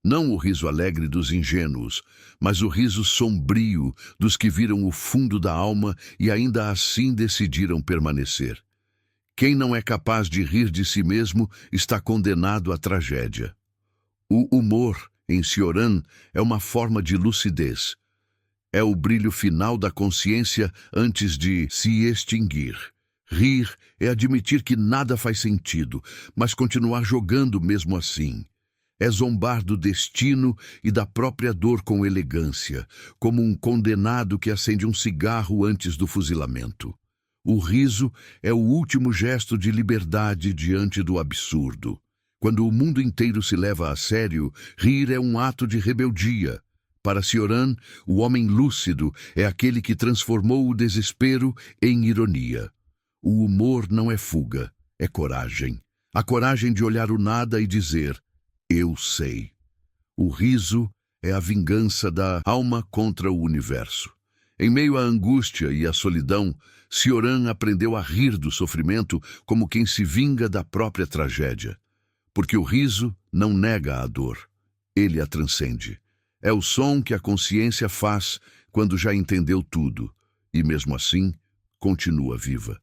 Não o riso alegre dos ingênuos, mas o riso sombrio dos que viram o fundo da alma e ainda assim decidiram permanecer. Quem não é capaz de rir de si mesmo está condenado à tragédia. O humor, em Cioran, é uma forma de lucidez. É o brilho final da consciência antes de se extinguir. Rir é admitir que nada faz sentido, mas continuar jogando mesmo assim. É zombar do destino e da própria dor com elegância, como um condenado que acende um cigarro antes do fuzilamento. O riso é o último gesto de liberdade diante do absurdo. Quando o mundo inteiro se leva a sério, rir é um ato de rebeldia. Para Cioran, o homem lúcido é aquele que transformou o desespero em ironia. O humor não é fuga, é coragem. A coragem de olhar o nada e dizer: eu sei. O riso é a vingança da alma contra o universo. Em meio à angústia e à solidão, Cioran aprendeu a rir do sofrimento como quem se vinga da própria tragédia. Porque o riso não nega a dor, ele a transcende. É o som que a consciência faz quando já entendeu tudo, e mesmo assim, continua viva.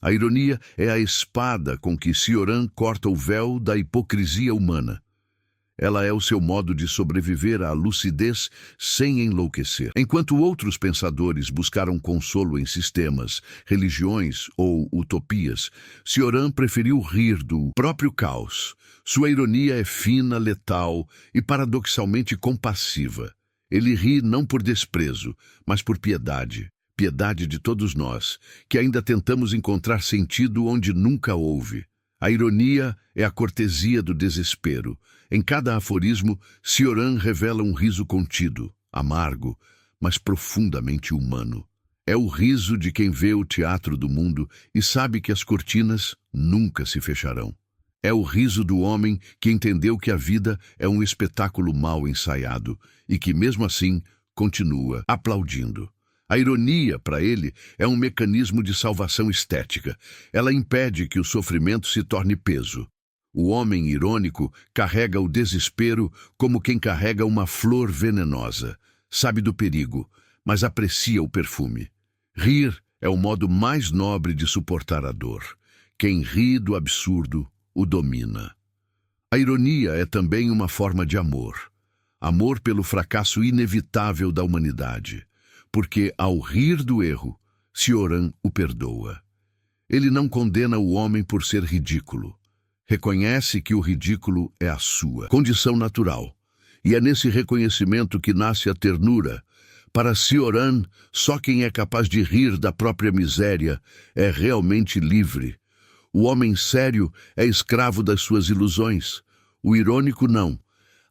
A ironia é a espada com que Cioran corta o véu da hipocrisia humana. Ela é o seu modo de sobreviver à lucidez sem enlouquecer. Enquanto outros pensadores buscaram consolo em sistemas, religiões ou utopias, Cioran preferiu rir do próprio caos. Sua ironia é fina, letal e paradoxalmente compassiva. Ele ri não por desprezo, mas por piedade. Piedade de todos nós, que ainda tentamos encontrar sentido onde nunca houve. A ironia é a cortesia do desespero. Em cada aforismo, Cioran revela um riso contido, amargo, mas profundamente humano. É o riso de quem vê o teatro do mundo e sabe que as cortinas nunca se fecharão. É o riso do homem que entendeu que a vida é um espetáculo mal ensaiado e que, mesmo assim, continua aplaudindo. A ironia, para ele, é um mecanismo de salvação estética. Ela impede que o sofrimento se torne peso. O homem irônico carrega o desespero como quem carrega uma flor venenosa. Sabe do perigo, mas aprecia o perfume. Rir é o modo mais nobre de suportar a dor. Quem ri do absurdo o domina. A ironia é também uma forma de amor. Amor pelo fracasso inevitável da humanidade. Porque, ao rir do erro, Cioran o perdoa. Ele não condena o homem por ser ridículo. Reconhece que o ridículo é a sua condição natural. E é nesse reconhecimento que nasce a ternura. Para Cioran, só quem é capaz de rir da própria miséria é realmente livre. O homem sério é escravo das suas ilusões. O irônico não.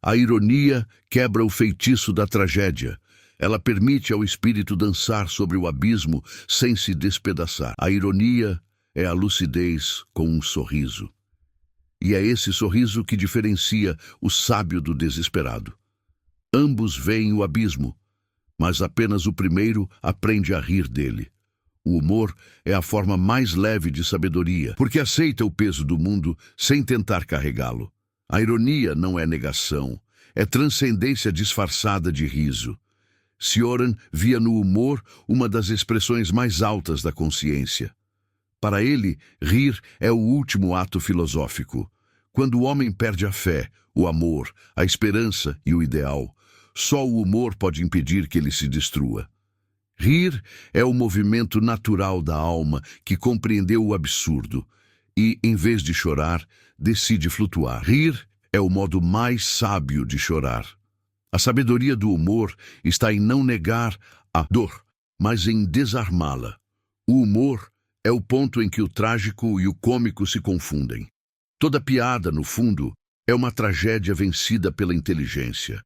A ironia quebra o feitiço da tragédia. Ela permite ao espírito dançar sobre o abismo sem se despedaçar. A ironia é a lucidez com um sorriso. E é esse sorriso que diferencia o sábio do desesperado. Ambos veem o abismo, mas apenas o primeiro aprende a rir dele. O humor é a forma mais leve de sabedoria, porque aceita o peso do mundo sem tentar carregá-lo. A ironia não é negação, é transcendência disfarçada de riso. Cioran via no humor uma das expressões mais altas da consciência. Para ele, rir é o último ato filosófico. Quando o homem perde a fé, o amor, a esperança e o ideal, só o humor pode impedir que ele se destrua. Rir é o movimento natural da alma que compreendeu o absurdo e, em vez de chorar, decide flutuar. Rir é o modo mais sábio de chorar. A sabedoria do humor está em não negar a dor, mas em desarmá-la. O humor é o ponto em que o trágico e o cômico se confundem. Toda piada, no fundo, é uma tragédia vencida pela inteligência.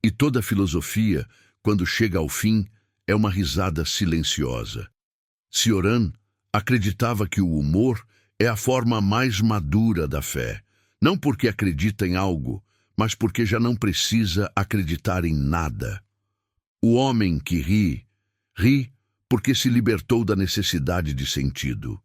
E toda filosofia, quando chega ao fim, é uma risada silenciosa. Cioran acreditava que o humor é a forma mais madura da fé, não porque acredita em algo, mas porque já não precisa acreditar em nada. O homem que ri, ri porque se libertou da necessidade de sentido.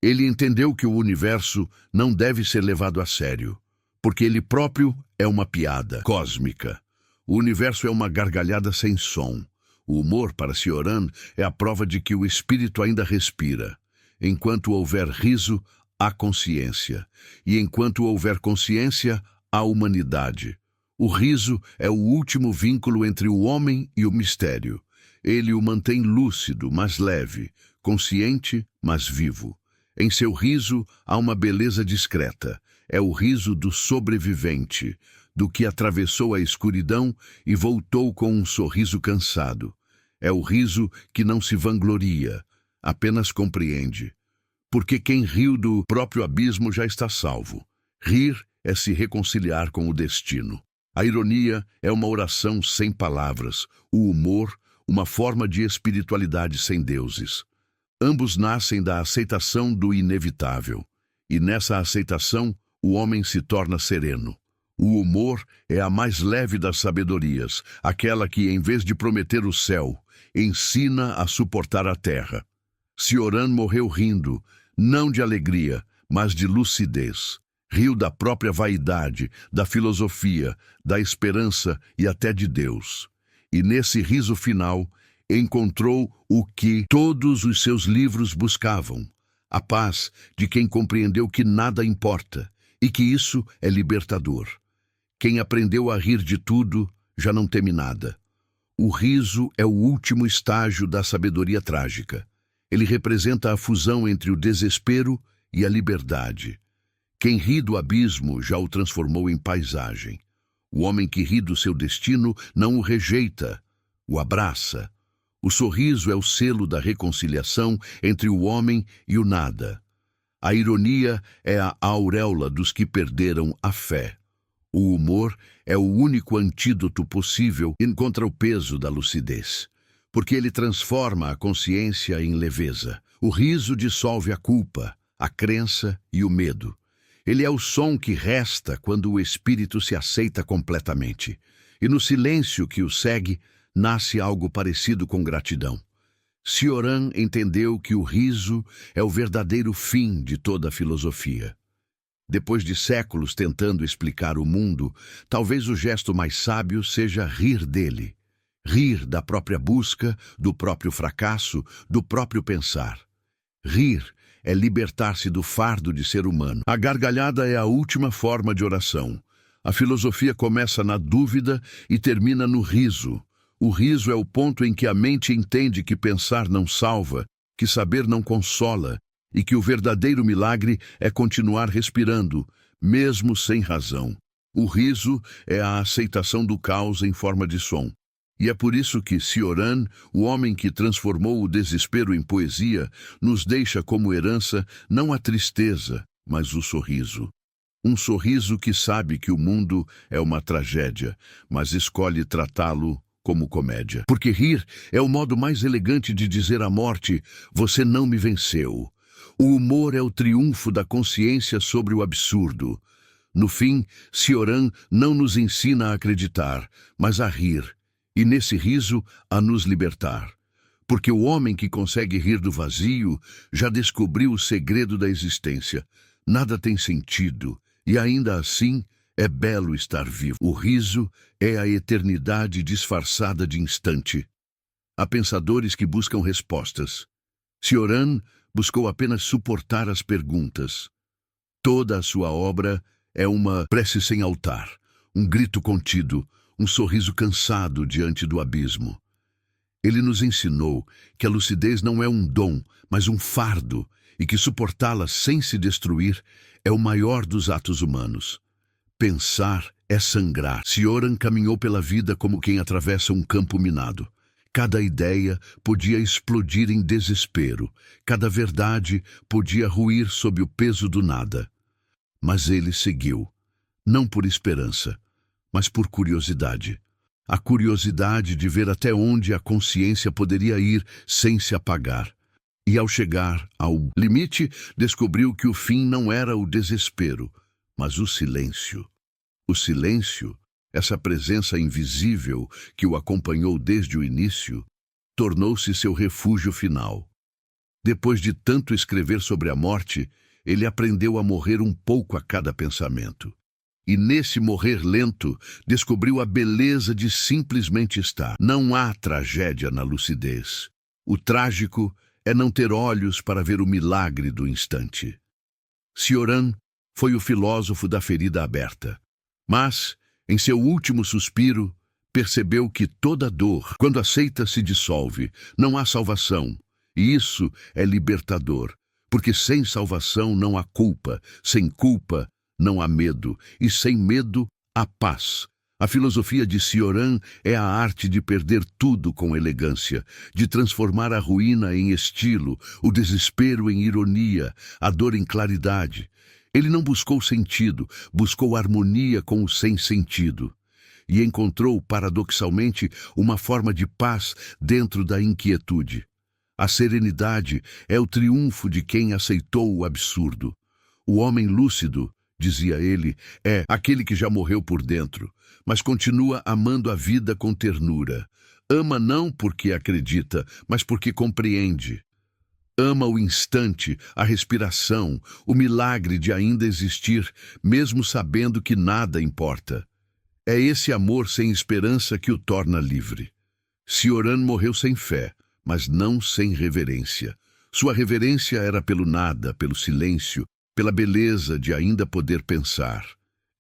Ele entendeu que o universo não deve ser levado a sério, porque ele próprio é uma piada cósmica. O universo é uma gargalhada sem som. O humor, para Cioran, é a prova de que o espírito ainda respira. Enquanto houver riso, há consciência. E enquanto houver consciência, há humanidade. O riso é o último vínculo entre o homem e o mistério. Ele o mantém lúcido, mas leve, consciente, mas vivo. Em seu riso há uma beleza discreta. É o riso do sobrevivente, do que atravessou a escuridão e voltou com um sorriso cansado. É o riso que não se vangloria, apenas compreende. Porque quem riu do próprio abismo já está salvo. Rir é se reconciliar com o destino. A ironia é uma oração sem palavras, o humor, uma forma de espiritualidade sem deuses. Ambos nascem da aceitação do inevitável, e nessa aceitação o homem se torna sereno. O humor é a mais leve das sabedorias, aquela que, em vez de prometer o céu, ensina a suportar a terra. Cioran morreu rindo, não de alegria, mas de lucidez. Riu da própria vaidade, da filosofia, da esperança e até de Deus. E nesse riso final, encontrou o que todos os seus livros buscavam: a paz de quem compreendeu que nada importa e que isso é libertador. Quem aprendeu a rir de tudo já não teme nada. O riso é o último estágio da sabedoria trágica. Ele representa a fusão entre o desespero e a liberdade. Quem ri do abismo já o transformou em paisagem. O homem que ri do seu destino não o rejeita, o abraça. O sorriso é o selo da reconciliação entre o homem e o nada. A ironia é a auréola dos que perderam a fé. O humor é o único antídoto possível contra o peso da lucidez, porque ele transforma a consciência em leveza. O riso dissolve a culpa, a crença e o medo. Ele é o som que resta quando o espírito se aceita completamente. E no silêncio que o segue, nasce algo parecido com gratidão. Cioran entendeu que o riso é o verdadeiro fim de toda a filosofia. Depois de séculos tentando explicar o mundo, talvez o gesto mais sábio seja rir dele. Rir da própria busca, do próprio fracasso, do próprio pensar. Rir é libertar-se do fardo de ser humano. A gargalhada é a última forma de oração. A filosofia começa na dúvida e termina no riso. O riso é o ponto em que a mente entende que pensar não salva, que saber não consola, e que o verdadeiro milagre é continuar respirando, mesmo sem razão. O riso é a aceitação do caos em forma de som. E é por isso que Cioran, o homem que transformou o desespero em poesia, nos deixa como herança não a tristeza, mas o sorriso. Um sorriso que sabe que o mundo é uma tragédia, mas escolhe tratá-lo como comédia. Porque rir é o modo mais elegante de dizer à morte: você não me venceu. O humor é o triunfo da consciência sobre o absurdo. No fim, Cioran não nos ensina a acreditar, mas a rir, e nesse riso a nos libertar. Porque o homem que consegue rir do vazio já descobriu o segredo da existência. Nada tem sentido, e ainda assim é belo estar vivo. O riso é a eternidade disfarçada de instante. Há pensadores que buscam respostas. Cioran buscou apenas suportar as perguntas. Toda a sua obra é uma prece sem altar, um grito contido, um sorriso cansado diante do abismo. Ele nos ensinou que a lucidez não é um dom, mas um fardo, e que suportá-la sem se destruir é o maior dos atos humanos. Pensar é sangrar. Cioran caminhou pela vida como quem atravessa um campo minado. Cada ideia podia explodir em desespero, cada verdade podia ruir sob o peso do nada. Mas ele seguiu, não por esperança, mas por curiosidade. A curiosidade de ver até onde a consciência poderia ir sem se apagar. E ao chegar ao limite, descobriu que o fim não era o desespero, mas o silêncio. O silêncio, essa presença invisível que o acompanhou desde o início, tornou-se seu refúgio final. Depois de tanto escrever sobre a morte, ele aprendeu a morrer um pouco a cada pensamento. E nesse morrer lento, descobriu a beleza de simplesmente estar. Não há tragédia na lucidez. O trágico é não ter olhos para ver o milagre do instante. Cioran foi o filósofo da ferida aberta. Mas, em seu último suspiro, percebeu que toda dor, quando aceita, se dissolve. Não há salvação. E isso é libertador, porque sem salvação não há culpa, sem culpa não há medo, e sem medo há paz. A filosofia de Cioran é a arte de perder tudo com elegância, de transformar a ruína em estilo, o desespero em ironia, a dor em claridade. Ele não buscou sentido, buscou harmonia com o sem-sentido. E encontrou, paradoxalmente, uma forma de paz dentro da inquietude. A serenidade é o triunfo de quem aceitou o absurdo. O homem lúcido, dizia ele, é aquele que já morreu por dentro, mas continua amando a vida com ternura. Ama não porque acredita, mas porque compreende. Ama o instante, a respiração, o milagre de ainda existir, mesmo sabendo que nada importa. É esse amor sem esperança que o torna livre. Cioran morreu sem fé, mas não sem reverência. Sua reverência era pelo nada, pelo silêncio, pela beleza de ainda poder pensar.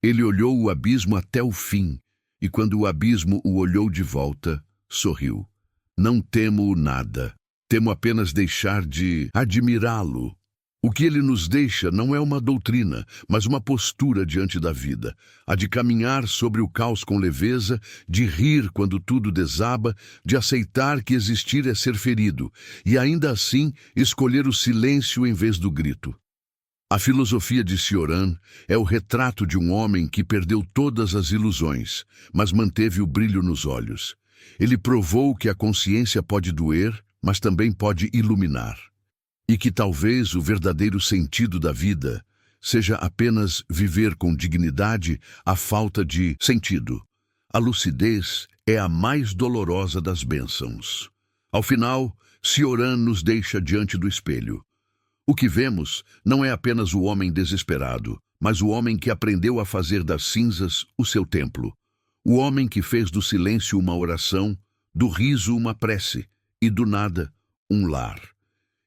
Ele olhou o abismo até o fim, e quando o abismo o olhou de volta, sorriu. Não temo nada, temo apenas deixar de admirá-lo. O que ele nos deixa não é uma doutrina, mas uma postura diante da vida, a de caminhar sobre o caos com leveza, de rir quando tudo desaba, de aceitar que existir é ser ferido, e ainda assim escolher o silêncio em vez do grito. A filosofia de Cioran é o retrato de um homem que perdeu todas as ilusões, mas manteve o brilho nos olhos. Ele provou que a consciência pode doer, mas também pode iluminar. E que talvez o verdadeiro sentido da vida seja apenas viver com dignidade a falta de sentido. A lucidez é a mais dolorosa das bênçãos. Ao final, Cioran nos deixa diante do espelho. O que vemos não é apenas o homem desesperado, mas o homem que aprendeu a fazer das cinzas o seu templo. O homem que fez do silêncio uma oração, do riso uma prece e do nada um lar.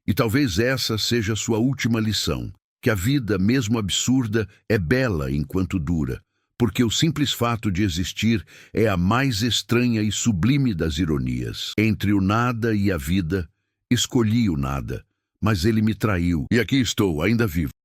E talvez essa seja a sua última lição, que a vida, mesmo absurda, é bela enquanto dura, porque o simples fato de existir é a mais estranha e sublime das ironias. Entre o nada e a vida, escolhi o nada, mas ele me traiu, e aqui estou, ainda vivo.